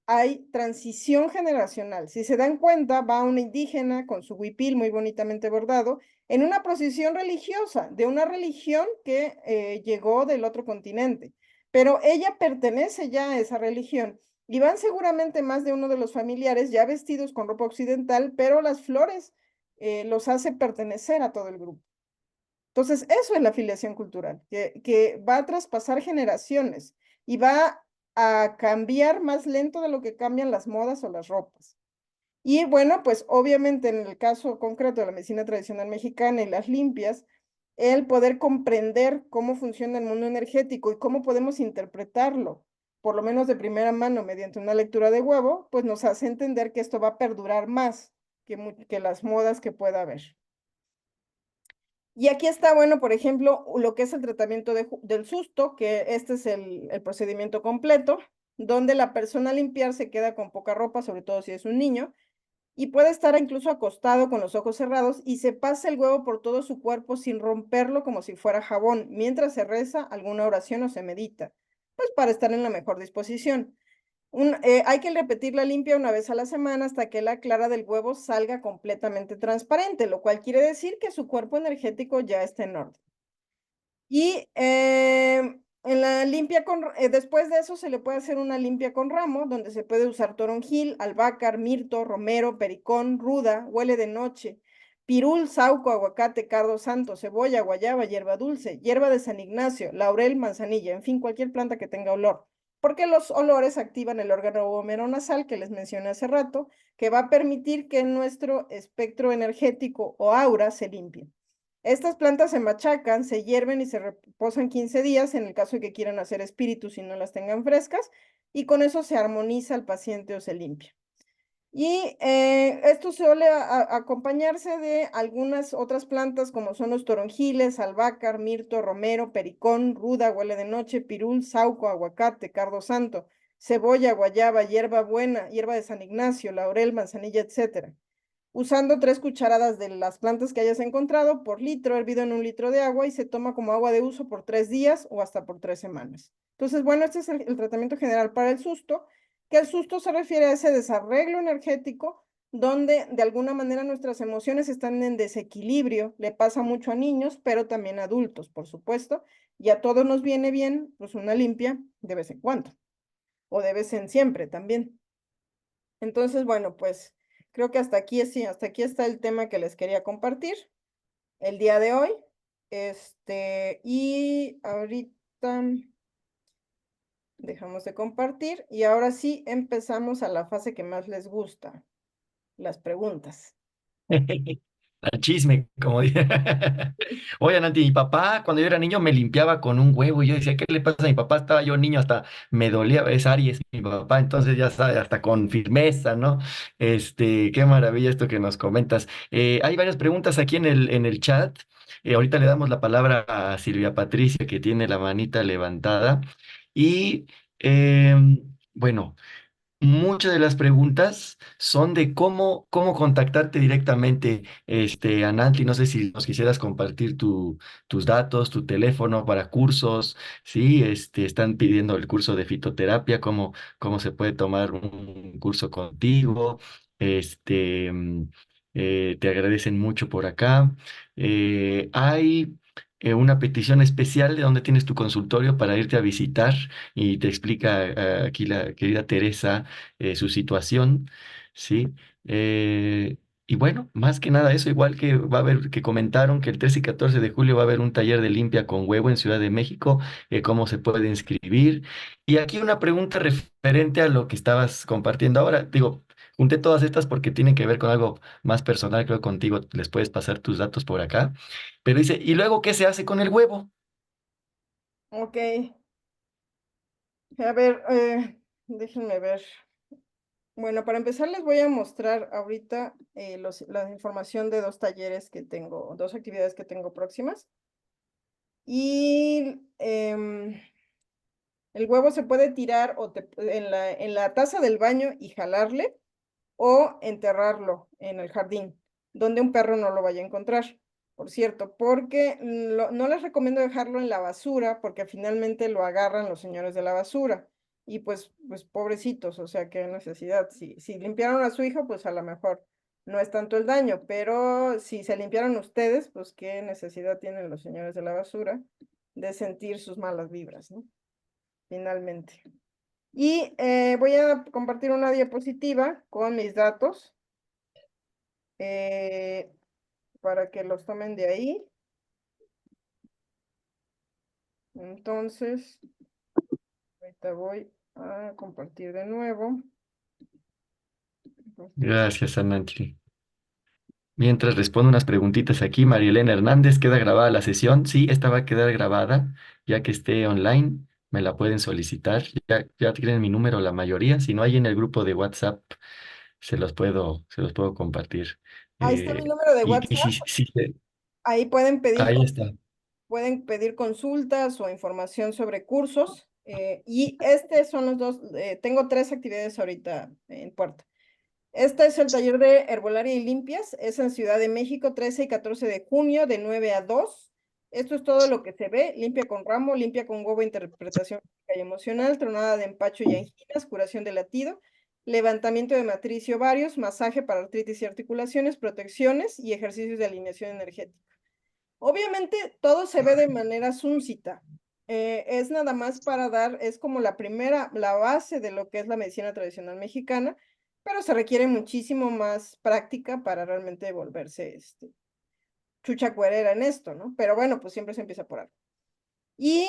hay transición generacional. Si se dan cuenta, va una indígena con su huipil muy bonitamente bordado en una procesión religiosa, de una religión que llegó del otro continente, pero ella pertenece ya a esa religión. Y van seguramente más de uno de los familiares ya vestidos con ropa occidental, pero las flores los hace pertenecer a todo el grupo. Entonces, eso es la afiliación cultural, que va a traspasar generaciones y va a cambiar más lento de lo que cambian las modas o las ropas. Y bueno, pues obviamente en el caso concreto de la medicina tradicional mexicana y las limpias, el poder comprender cómo funciona el mundo energético y cómo podemos interpretarlo por lo menos de primera mano mediante una lectura de huevo, pues nos hace entender que esto va a perdurar más que las modas que pueda haber. Y aquí está, bueno, por ejemplo, lo que es el tratamiento del susto, que este es el procedimiento completo, donde la persona al limpiar se queda con poca ropa, sobre todo si es un niño, y puede estar incluso acostado con los ojos cerrados y se pasa el huevo por todo su cuerpo sin romperlo como si fuera jabón, mientras se reza alguna oración o se medita, pues para estar en la mejor disposición. Hay que repetir la limpia una vez a la semana hasta que la clara del huevo salga completamente transparente, lo cual quiere decir que su cuerpo energético ya está en orden. Y en la limpia después de eso se le puede hacer una limpia con ramo, donde se puede usar toronjil, albácar, mirto, romero, pericón, ruda, huele de noche, pirul, sauco, aguacate, cardo santo, cebolla, guayaba, hierba dulce, hierba de San Ignacio, laurel, manzanilla, en fin, cualquier planta que tenga olor. Porque los olores activan el órgano homeronasal que les mencioné hace rato, que va a permitir que nuestro espectro energético o aura se limpie. Estas plantas se machacan, se hierven y se reposan 15 días en el caso de que quieran hacer espíritus y no las tengan frescas, y con eso se armoniza el paciente o se limpia. Y esto suele acompañarse de algunas otras plantas como son los toronjiles, albácar, mirto, romero, pericón, ruda, huele de noche, pirul, sauco, aguacate, cardo santo, cebolla, guayaba, hierba buena, hierba de San Ignacio, laurel, manzanilla, etcétera, usando 3 cucharadas de las plantas que hayas encontrado por litro, hervido en 1 litro de agua y se toma como agua de uso por 3 días o hasta por 3 semanas. Entonces, bueno, este es el tratamiento general para el susto, que el susto se refiere a ese desarreglo energético donde de alguna manera nuestras emociones están en desequilibrio. Le pasa mucho a niños, pero también a adultos, por supuesto, y a todos nos viene bien pues una limpia de vez en cuando, o de vez en siempre también. Entonces, bueno, pues creo que hasta aquí, sí, hasta aquí está el tema que les quería compartir el día de hoy. Y ahorita dejamos de compartir y ahora sí empezamos a la fase que más les gusta, las preguntas. Al chisme, como dije. Oye, Nanti, mi papá, cuando yo era niño, me limpiaba con un huevo y yo decía, ¿qué le pasa a mi papá? Estaba yo niño, hasta me dolía, es Aries, mi papá, entonces ya sabe, hasta con firmeza, ¿no? Qué maravilla esto que nos comentas. Hay varias preguntas aquí en el chat. Ahorita le damos la palabra a Silvia Patricia, que tiene la manita levantada. Y bueno. Muchas de las preguntas son de cómo contactarte directamente, Anantli. No sé si nos quisieras compartir tus datos, tu teléfono para cursos, sí, están pidiendo el curso de fitoterapia, cómo se puede tomar un curso contigo, este, mm, te agradecen mucho por acá. Hay una petición especial de dónde tienes tu consultorio para irte a visitar y te explica aquí la querida Teresa su situación, ¿sí? Eh, y bueno, más que nada eso, igual que va a haber, que comentaron que el 13 y 14 de julio va a haber un taller de limpia con huevo en Ciudad de México, cómo se puede inscribir. Y aquí una pregunta referente a lo que estabas compartiendo ahora. Digo, junté todas estas porque tienen que ver con algo más personal, creo contigo les puedes pasar tus datos por acá. Pero dice, ¿y luego qué se hace con el huevo? Ok, a ver, déjenme ver. Bueno, para empezar les voy a mostrar ahorita la información de 2 talleres que tengo, 2 actividades que tengo próximas. Y el huevo se puede tirar en la taza del baño y jalarle o enterrarlo en el jardín, donde un perro no lo vaya a encontrar. Por cierto, porque no les recomiendo dejarlo en la basura, porque finalmente lo agarran los señores de la basura. Y pues pobrecitos, o sea, qué necesidad. Si limpiaron a su hijo, pues a lo mejor no es tanto el daño, pero si se limpiaron ustedes, pues qué necesidad tienen los señores de la basura de sentir sus malas vibras, ¿no? Finalmente. Y voy a compartir una diapositiva con mis datos eh, para que los tomen de ahí. Entonces, ahorita voy a compartir de nuevo. Gracias, Anantli. Mientras respondo unas preguntitas aquí, Marielena Hernández, ¿queda grabada la sesión? Sí, esta va a quedar grabada, ya que esté online. me la pueden solicitar. Ya tienen mi número la mayoría. Si no hay en el grupo de WhatsApp, se los puedo compartir. Ahí está mi número de Y WhatsApp. sí, Ahí pueden pedir, ahí está. pueden pedir consultas o información sobre cursos. Y estos son los dos. Tengo tres actividades ahorita en puerta. Este es el taller de herbolaria y limpias. Es en Ciudad de México, 13 y 14 de junio, de 9 a 2. Esto es todo lo que se ve. Limpia con ramo, limpia con goba, interpretación física y emocional, tronada de empacho y anginas, curación de latido, levantamiento de matriz y ovarios, masaje para artritis y articulaciones, protecciones y ejercicios de alineación energética. Obviamente todo se ve de manera súncita. Es nada más para dar, es como la primera, la base de lo que es la medicina tradicional mexicana, pero se requiere muchísimo más práctica para realmente volverse chucha cuerera en esto, ¿no? Pero bueno, pues siempre se empieza por algo. Y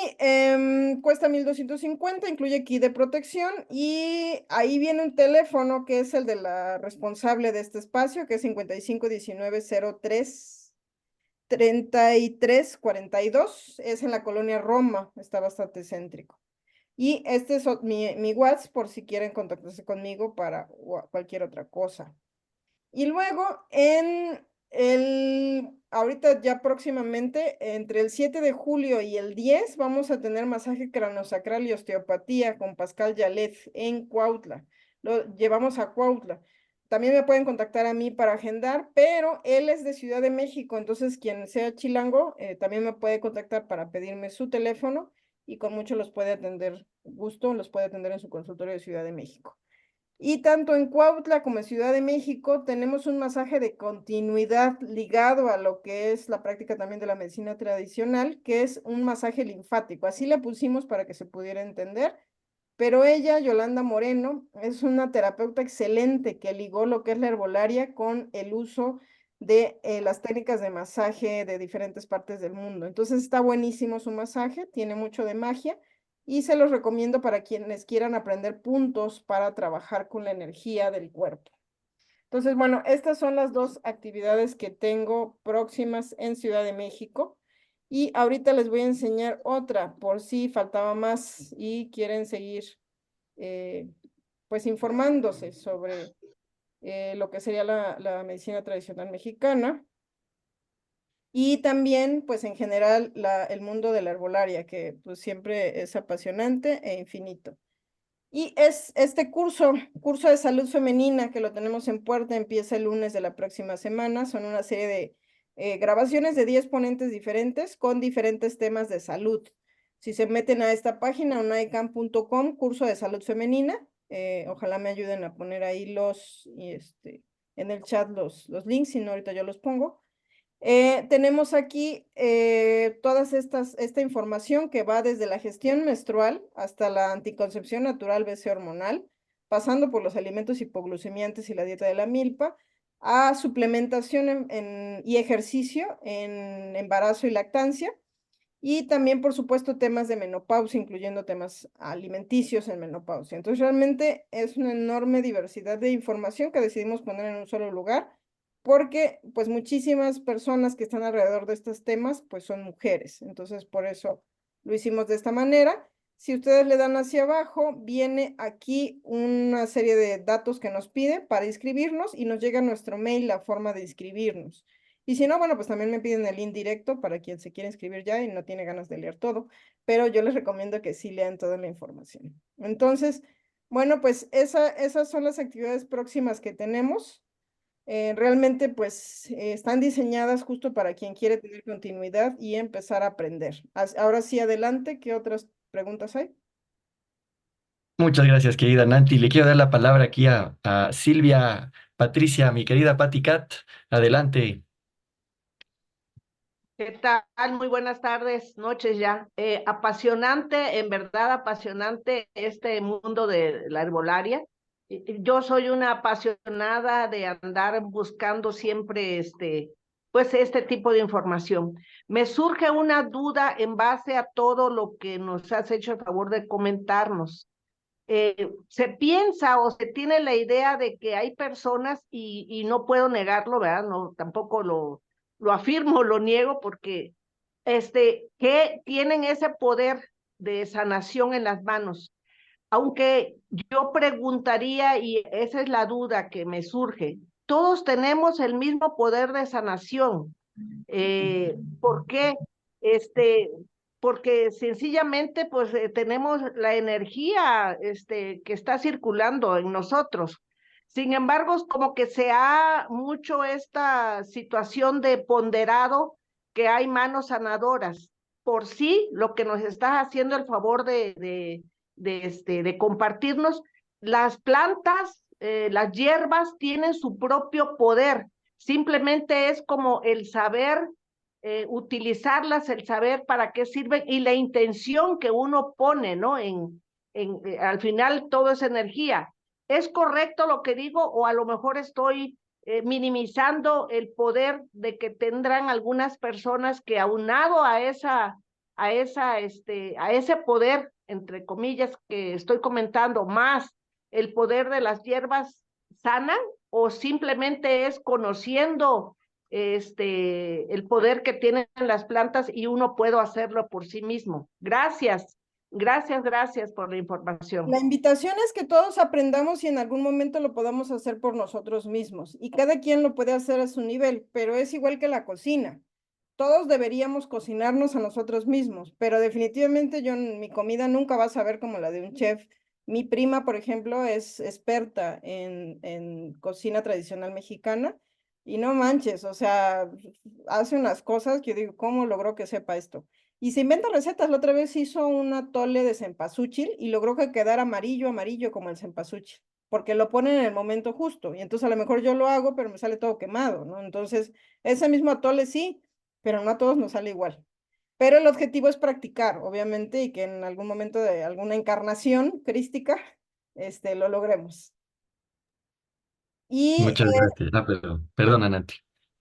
cuesta 1,250, incluye kit de protección y ahí viene un teléfono que es el de la responsable de este espacio, que es 5519033342, es en la colonia Roma, está bastante céntrico. Y este es mi WhatsApp por si quieren contactarse conmigo para cualquier otra cosa. Y luego ahorita ya próximamente, entre el 7 de julio y el 10, vamos a tener masaje craneosacral y osteopatía con Pascal Yalet en Cuautla. Lo llevamos a Cuautla. También me pueden contactar a mí para agendar, pero él es de Ciudad de México, entonces quien sea chilango también me puede contactar para pedirme su teléfono y con mucho los puede atender, gusto, los puede atender en su consultorio de Ciudad de México. Y tanto en Cuautla como en Ciudad de México tenemos un masaje de continuidad ligado a lo que es la práctica también de la medicina tradicional, que es un masaje linfático. Así le pusimos para que se pudiera entender, pero ella, Yolanda Moreno, es una terapeuta excelente que ligó lo que es la herbolaria con el uso de las técnicas de masaje de diferentes partes del mundo. Entonces está buenísimo su masaje, tiene mucho de magia y se los recomiendo para quienes quieran aprender puntos para trabajar con la energía del cuerpo. Entonces, bueno, estas son las dos actividades que tengo próximas en Ciudad de México. Y ahorita les voy a enseñar otra por si faltaba más y quieren seguir eh, pues informándose sobre lo que sería la medicina tradicional mexicana. Y también, pues en general, el mundo de la herbolaria, que pues siempre es apasionante e infinito. Y es este curso de salud femenina que lo tenemos en puerta, empieza el lunes de la próxima semana. Son una serie de grabaciones de 10 ponentes diferentes con diferentes temas de salud. Si se meten a esta página, unaicam.com, curso de salud femenina, ojalá me ayuden a poner ahí en el chat los links, si no ahorita yo los pongo. Tenemos aquí esta información que va desde la gestión menstrual hasta la anticoncepción natural BC hormonal, pasando por los alimentos hipoglucemiantes y la dieta de la milpa, a suplementación y ejercicio en embarazo y lactancia, y también, por supuesto, temas de menopausia, incluyendo temas alimenticios en menopausia. Entonces, realmente es una enorme diversidad de información que decidimos poner en un solo lugar, porque pues muchísimas personas que están alrededor de estos temas, pues son mujeres. Entonces, por eso lo hicimos de esta manera. Si ustedes le dan hacia abajo, viene aquí una serie de datos que nos pide para inscribirnos y nos llega a nuestro mail la forma de inscribirnos. Y si no, bueno, pues también me piden el link directo para quien se quiera inscribir ya y no tiene ganas de leer todo, pero yo les recomiendo que sí lean toda la información. Entonces, bueno, pues esas son las actividades próximas que tenemos. Realmente, pues, están diseñadas justo para quien quiere tener continuidad y empezar a aprender. Ahora sí, adelante, ¿qué otras preguntas hay? Muchas gracias, querida Nanti. Le quiero dar la palabra aquí a Silvia Patricia, mi querida Patty Cat. Adelante. ¿Qué tal? Muy buenas tardes, noches ya. Apasionante, en verdad apasionante este mundo de la herbolaria. Yo soy una apasionada de andar buscando siempre pues este tipo de información. Me surge una duda en base a todo lo que nos has hecho el favor de comentarnos. Se piensa o se tiene la idea de que hay personas, y no puedo negarlo, ¿verdad? No, tampoco lo afirmo, lo niego, porque que tienen ese poder de sanación en las manos. Aunque yo preguntaría, y esa es la duda que me surge, todos tenemos el mismo poder de sanación. ¿Por qué? Este, porque sencillamente pues tenemos la energía que está circulando en nosotros. Sin embargo, es como que se ha mucho esta situación de ponderado que hay manos sanadoras. Por sí, lo que nos está haciendo el favor de compartirnos, las plantas, las hierbas tienen su propio poder. Simplemente es como el saber utilizarlas, el saber para qué sirven y la intención que uno pone, ¿no? Al final todo es energía. ¿Es correcto lo que digo o a lo mejor estoy minimizando el poder de que tendrán algunas personas que aunado a ese poder, entre comillas, que estoy comentando, más el poder de las hierbas sanan o simplemente es conociendo el poder que tienen las plantas y uno puede hacerlo por sí mismo? Gracias, gracias por la La información. invitación es que todos aprendamos y en algún momento lo podamos hacer por nosotros mismos. Y cada quien lo puede hacer a su nivel, pero es igual que la cocina. Todos deberíamos cocinarnos a nosotros mismos, pero definitivamente yo en mi comida nunca va a saber como la de un chef. Mi prima, por ejemplo, es experta en cocina tradicional mexicana y no manches, o sea, hace unas cosas que yo digo, ¿cómo logró que sepa esto? Y se inventa recetas. La otra vez hizo un atole de cempasúchil y logró que quedara amarillo, amarillo como el cempasúchil, porque lo ponen en el momento justo. Y entonces a lo mejor yo lo hago, pero me sale todo quemado, ¿no? Entonces, ese mismo atole sí, pero no a todos nos sale igual. Pero el objetivo es practicar, obviamente, y que en algún momento de alguna encarnación crística, lo logremos. Y Muchas gracias. Ah, perdona, Nanti.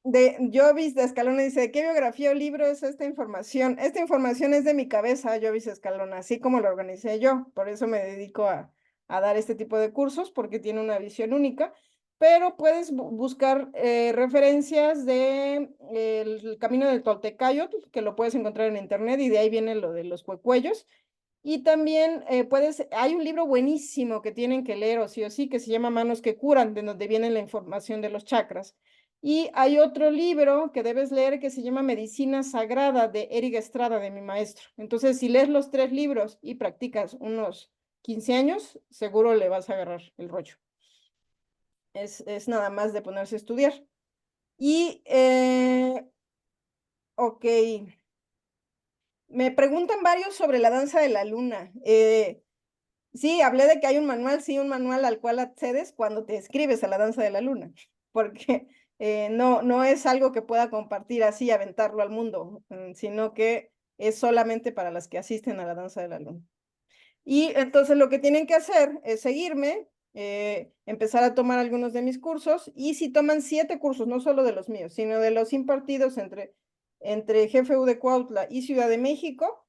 de Jovis de Escalona dice, ¿de qué biografía o libro es esta información? Esta información es de mi cabeza, Jovis Escalona, así como lo organicé yo. Por eso me dedico a dar este tipo de cursos, porque tiene una visión única. Pero puedes buscar referencias de el Camino del Toltecayotl, que lo puedes encontrar en internet, y de ahí viene lo de los cuecuellos. Y también hay un libro buenísimo que tienen que leer o sí, que se llama Manos que curan, de donde viene la información de los chakras. Y hay otro libro que debes leer que se llama Medicina Sagrada de Eric Estrada, de mi maestro. Entonces, si lees los 3 libros y practicas unos 15 años, seguro le vas a agarrar el rollo. Es nada más de ponerse a estudiar. Y, ok, me preguntan varios sobre la danza de la luna. Sí, hablé de que hay un manual, sí, un manual al cual accedes cuando te inscribes a la danza de la luna, porque no es algo que pueda compartir así, aventarlo al mundo, sino que es solamente para las que asisten a la danza de la luna. Y entonces lo que tienen que hacer es seguirme, empezar a tomar algunos de mis cursos, y si toman 7 cursos, no solo de los míos, sino de los impartidos entre GFU de Cuautla y Ciudad de México,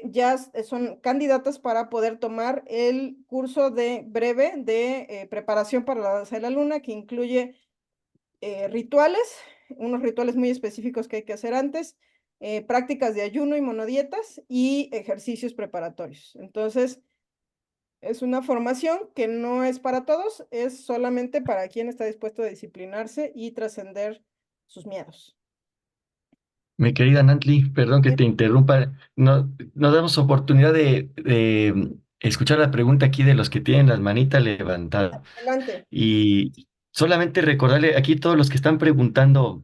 ya son candidatas para poder tomar el curso de breve de preparación para la danza de la luna, que incluye rituales, unos rituales muy específicos que hay que hacer antes, prácticas de ayuno y monodietas y ejercicios preparatorios. Entonces, es una formación que no es para todos, es solamente para quien está dispuesto a disciplinarse y trascender sus miedos. Mi querida Nantli, perdón que Sí, te interrumpa. No, nos damos oportunidad de escuchar la pregunta aquí de los que tienen las manitas levantadas. adelante. Y solamente recordarle aquí todos los que están preguntando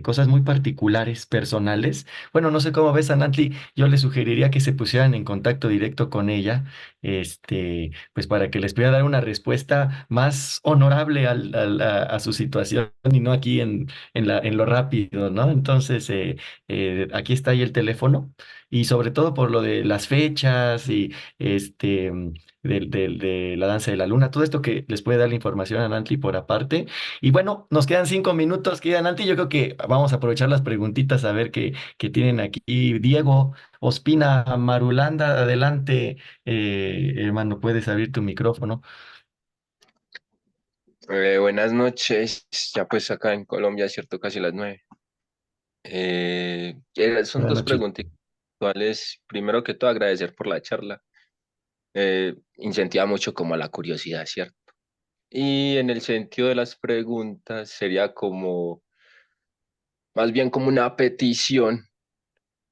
cosas muy particulares, personales. Bueno, no sé cómo ves a Nantli, yo les sugeriría que se pusieran en contacto directo con ella, pues para que les pueda dar una respuesta más honorable a su situación y no aquí en lo rápido, ¿no? Entonces, aquí está ahí el teléfono y sobre todo por lo de las fechas y de la danza de la luna, todo esto que les puede dar la información a Nantli por aparte. Y bueno, nos quedan 5 minutos, querida Nantli, yo creo que vamos a aprovechar las preguntitas a ver qué tienen aquí. Diego Ospina Marulanda, adelante, hermano, puedes abrir tu micrófono. Buenas noches, ya pues acá en Colombia, cierto, casi las 9. Son Buenas dos noches. preguntas. virtuales, primero que todo agradecer por la charla. Incentiva mucho como a la curiosidad, ¿cierto? Y en el sentido de las preguntas sería como, más bien como una petición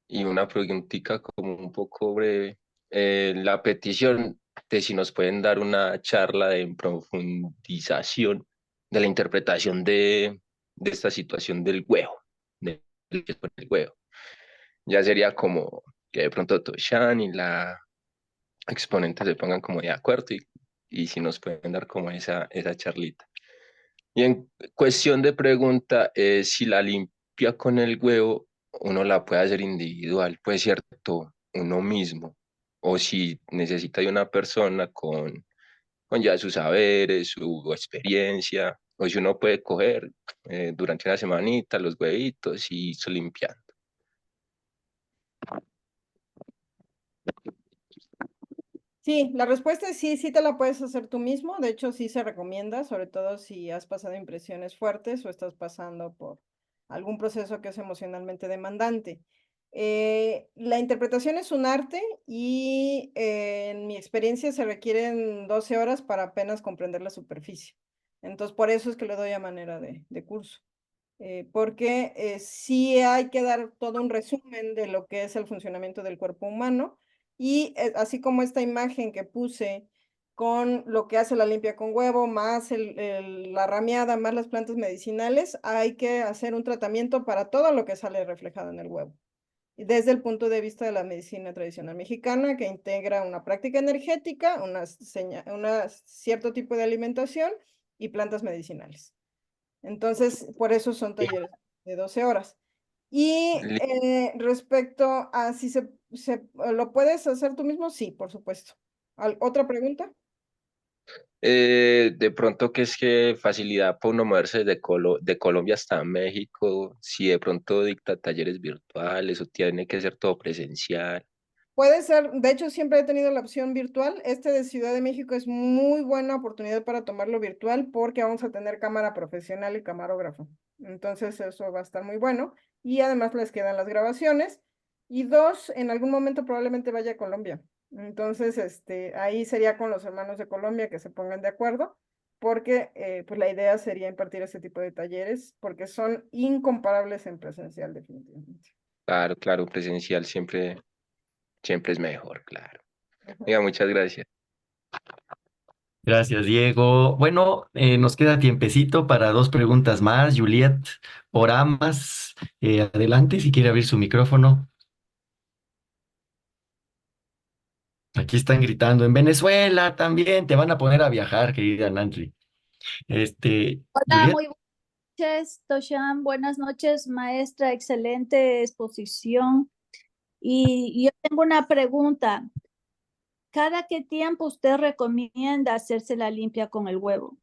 y una preguntita como un poco breve. La petición de si nos pueden dar una charla de profundización de la interpretación de esta situación del huevo, del que es por el huevo. Ya sería como que de pronto Toshan y la exponente se pongan como de acuerdo y si nos pueden dar como esa charlita. Y en cuestión de pregunta, si la limpia con el huevo, uno la puede hacer individual, pues cierto, uno mismo. O si necesita de una persona con ya sus saberes, su experiencia, o si uno puede coger durante una semanita los huevitos y irse limpiando. Sí, la respuesta es sí, sí te la puedes hacer tú mismo. De hecho, sí se recomienda, sobre todo si has pasado impresiones fuertes o estás pasando por algún proceso que es emocionalmente demandante. La interpretación es un arte y en mi experiencia se requieren 12 horas para apenas comprender la superficie. Entonces, por eso es que le doy a manera de curso. Porque sí hay que dar todo un resumen de lo que es el funcionamiento del cuerpo humano y así como esta imagen que puse con lo que hace la limpia con huevo, más la rameada, más las plantas medicinales, hay que hacer un tratamiento para todo lo que sale reflejado en el huevo. Y desde el punto de vista de la medicina tradicional mexicana, que integra una práctica energética, una cierto tipo de alimentación y plantas medicinales. Entonces, por eso son talleres de 12 horas. Y respecto a si lo puedes hacer tú mismo, sí, por supuesto. ¿Otra pregunta? De pronto que es que facilidad para uno moverse de Colombia hasta México, si de pronto dicta talleres virtuales o tiene que ser todo presencial. Puede ser, de hecho, siempre he tenido la opción virtual. Este de Ciudad de México es muy buena oportunidad para tomarlo virtual porque vamos a tener cámara profesional y camarógrafo. Entonces, eso va a estar muy bueno. Y además les quedan las grabaciones. Y dos, en algún momento probablemente vaya a Colombia. Entonces, ahí sería con los hermanos de Colombia que se pongan de acuerdo, porque pues la idea sería impartir ese tipo de talleres porque son incomparables en presencial, definitivamente. Claro, claro, presencial siempre es mejor, claro. Ujú. Oiga, muchas gracias. Gracias, Diego. Bueno, nos queda tiempecito para dos preguntas más. Juliet Oramas, adelante si quiere abrir su micrófono. Aquí están gritando, en Venezuela también te van a poner a viajar, querida Nancy. Hola, Juliet, muy buenas noches, Toshan. Buenas noches, maestra. Excelente exposición. Y yo tengo una pregunta. ¿Cada qué tiempo usted recomienda hacerse la limpia con el huevo?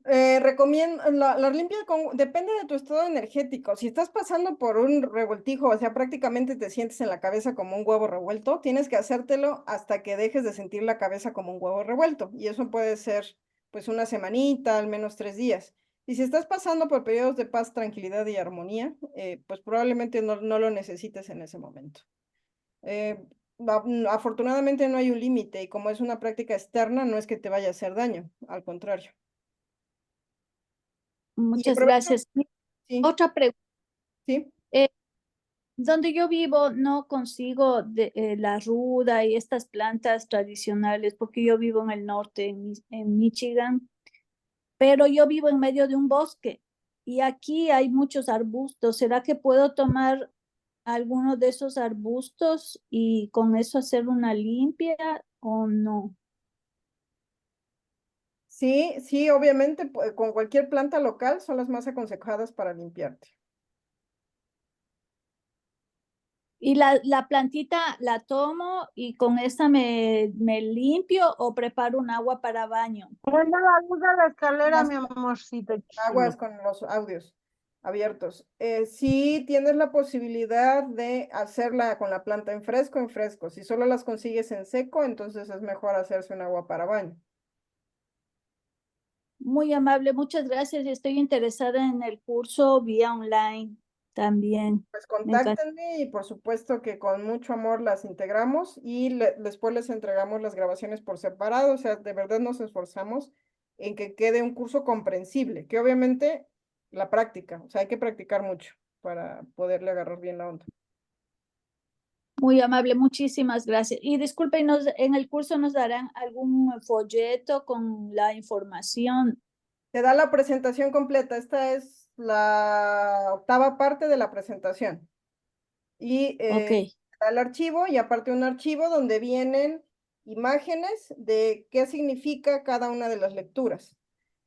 Recomiendo, la limpia depende de tu estado energético. Si estás pasando por un revoltijo, o sea, prácticamente te sientes en la cabeza como un huevo revuelto, tienes que hacértelo hasta que dejes de sentir la cabeza como un huevo revuelto. Y eso puede ser, pues, una semanita, al menos 3 días. Y si estás pasando por periodos de paz, tranquilidad y armonía, pues probablemente no lo necesites en ese momento. Eh, Afortunadamente no hay un límite y como es una práctica externa, no es que te vaya a hacer daño, al contrario. Y Muchas aprovecho, gracias. sí, Otra pregunta. sí. Donde yo vivo no consigo la ruda y estas plantas tradicionales porque yo vivo en el norte, en Michigan, pero yo vivo en medio de un bosque y aquí hay muchos arbustos. ¿Será que puedo tomar alguno de esos arbustos y con eso hacer una limpia o no? Sí, sí, obviamente con cualquier planta local son las más aconsejadas para limpiarte. Y la plantita la tomo y con esa me limpio o preparo un agua para baño. Buena la luz de la escalera, Las mi amorcito aguas chulo. con los audios abiertos. Sí tienes la posibilidad de hacerla con la planta en fresco, en fresco. Si solo las consigues en seco, entonces es mejor hacerse un agua para baño. Muy amable, muchas gracias. Estoy interesada en el curso vía online. también. Pues Me encanta. contáctenme y por supuesto que con mucho amor las integramos y después les entregamos las grabaciones por separado. O sea, de verdad nos esforzamos en que quede un curso comprensible, que obviamente la práctica, o sea, hay que practicar mucho para poderle agarrar bien la onda. Muy amable, muchísimas gracias. Y disculpen, en el curso nos darán algún folleto con la información. Te da la presentación completa. Esta es la octava parte de la presentación. Y Ok. está el archivo y aparte un archivo donde vienen imágenes de qué significa cada una de las lecturas.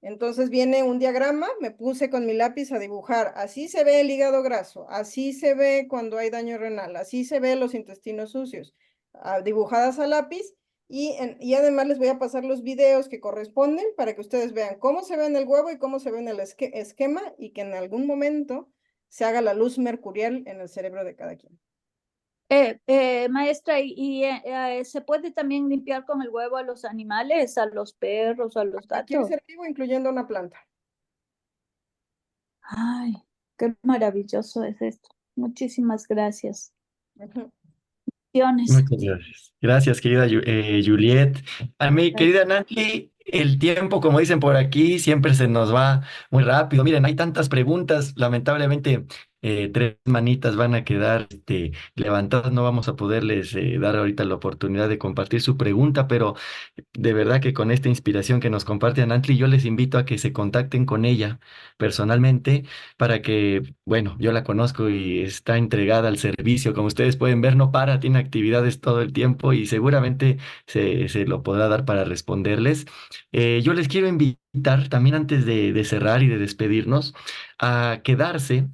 Entonces viene un diagrama, me puse con mi lápiz a dibujar, así se ve el hígado graso, así se ve cuando hay daño renal, así se ve los intestinos sucios, dibujadas a lápiz, y además les voy a pasar los videos que corresponden para que ustedes vean cómo se ve en el huevo y cómo se ve en el esquema y que en algún momento se haga la luz mercurial en el cerebro de cada quien. Maestra, ¿se puede también limpiar con el huevo a los animales, a los perros, a los Cualquier gatos? ser vivo, incluyendo una planta. Ay, qué maravilloso es esto. Muchísimas gracias. Ujú. Bendiciones. Muchas gracias. Gracias, querida Juliet. A mí, querida Nancy, el tiempo, como dicen por aquí, siempre se nos va muy rápido. Miren, hay tantas preguntas. Lamentablemente, tres manitas van a quedar levantadas. No vamos a poderles dar ahorita la oportunidad de compartir su pregunta, pero de verdad que con esta inspiración que nos comparte Anantli, yo les invito a que se contacten con ella personalmente para que, bueno, yo la conozco y está entregada al servicio. Como ustedes pueden ver, no para, tiene actividades todo el tiempo y seguramente se lo podrá dar para responderles. Yo les quiero invitar también antes de cerrar y de despedirnos a quedarse.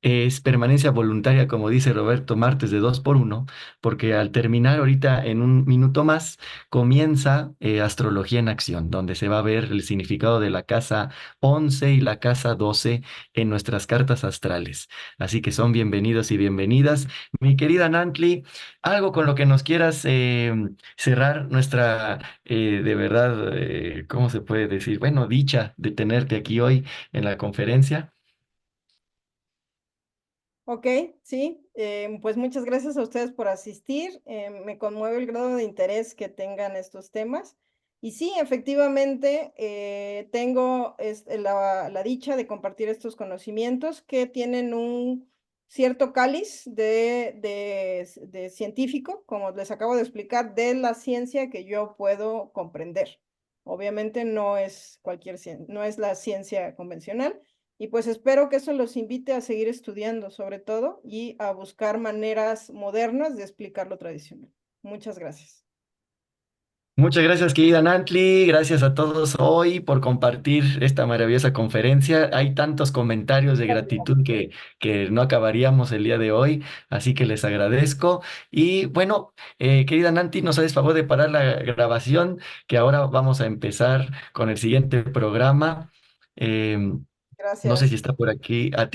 Es permanencia voluntaria, como dice Roberto Martes, de 2 por 1, porque al terminar ahorita en un minuto más, comienza Astrología en Acción, donde se va a ver el significado de la casa 11 y la casa 12 en nuestras cartas astrales. Así que son bienvenidos y bienvenidas. Mi querida Nantli, algo con lo que nos quieras cerrar nuestra, de verdad, ¿cómo se puede decir? Bueno, dicha de tenerte aquí hoy en la conferencia. Ok, sí, pues muchas gracias a ustedes por asistir. Me conmueve el grado de interés que tengan estos temas. Y sí, efectivamente, tengo la dicha de compartir estos conocimientos que tienen un cierto cáliz de científico, como les acabo de explicar, de la ciencia que yo puedo comprender. Obviamente no es no es la ciencia convencional. Y pues espero que eso los invite a seguir estudiando sobre todo y a buscar maneras modernas de explicar lo tradicional. Muchas gracias. Muchas gracias, querida Nantli. Gracias a todos hoy por compartir esta maravillosa conferencia. Hay tantos comentarios de gratitud que no acabaríamos el día de hoy, así que les agradezco. Y bueno, querida Nanti, nos haces favor de parar la grabación, que ahora vamos a empezar con el siguiente programa. No sé si Gracias. está por aquí.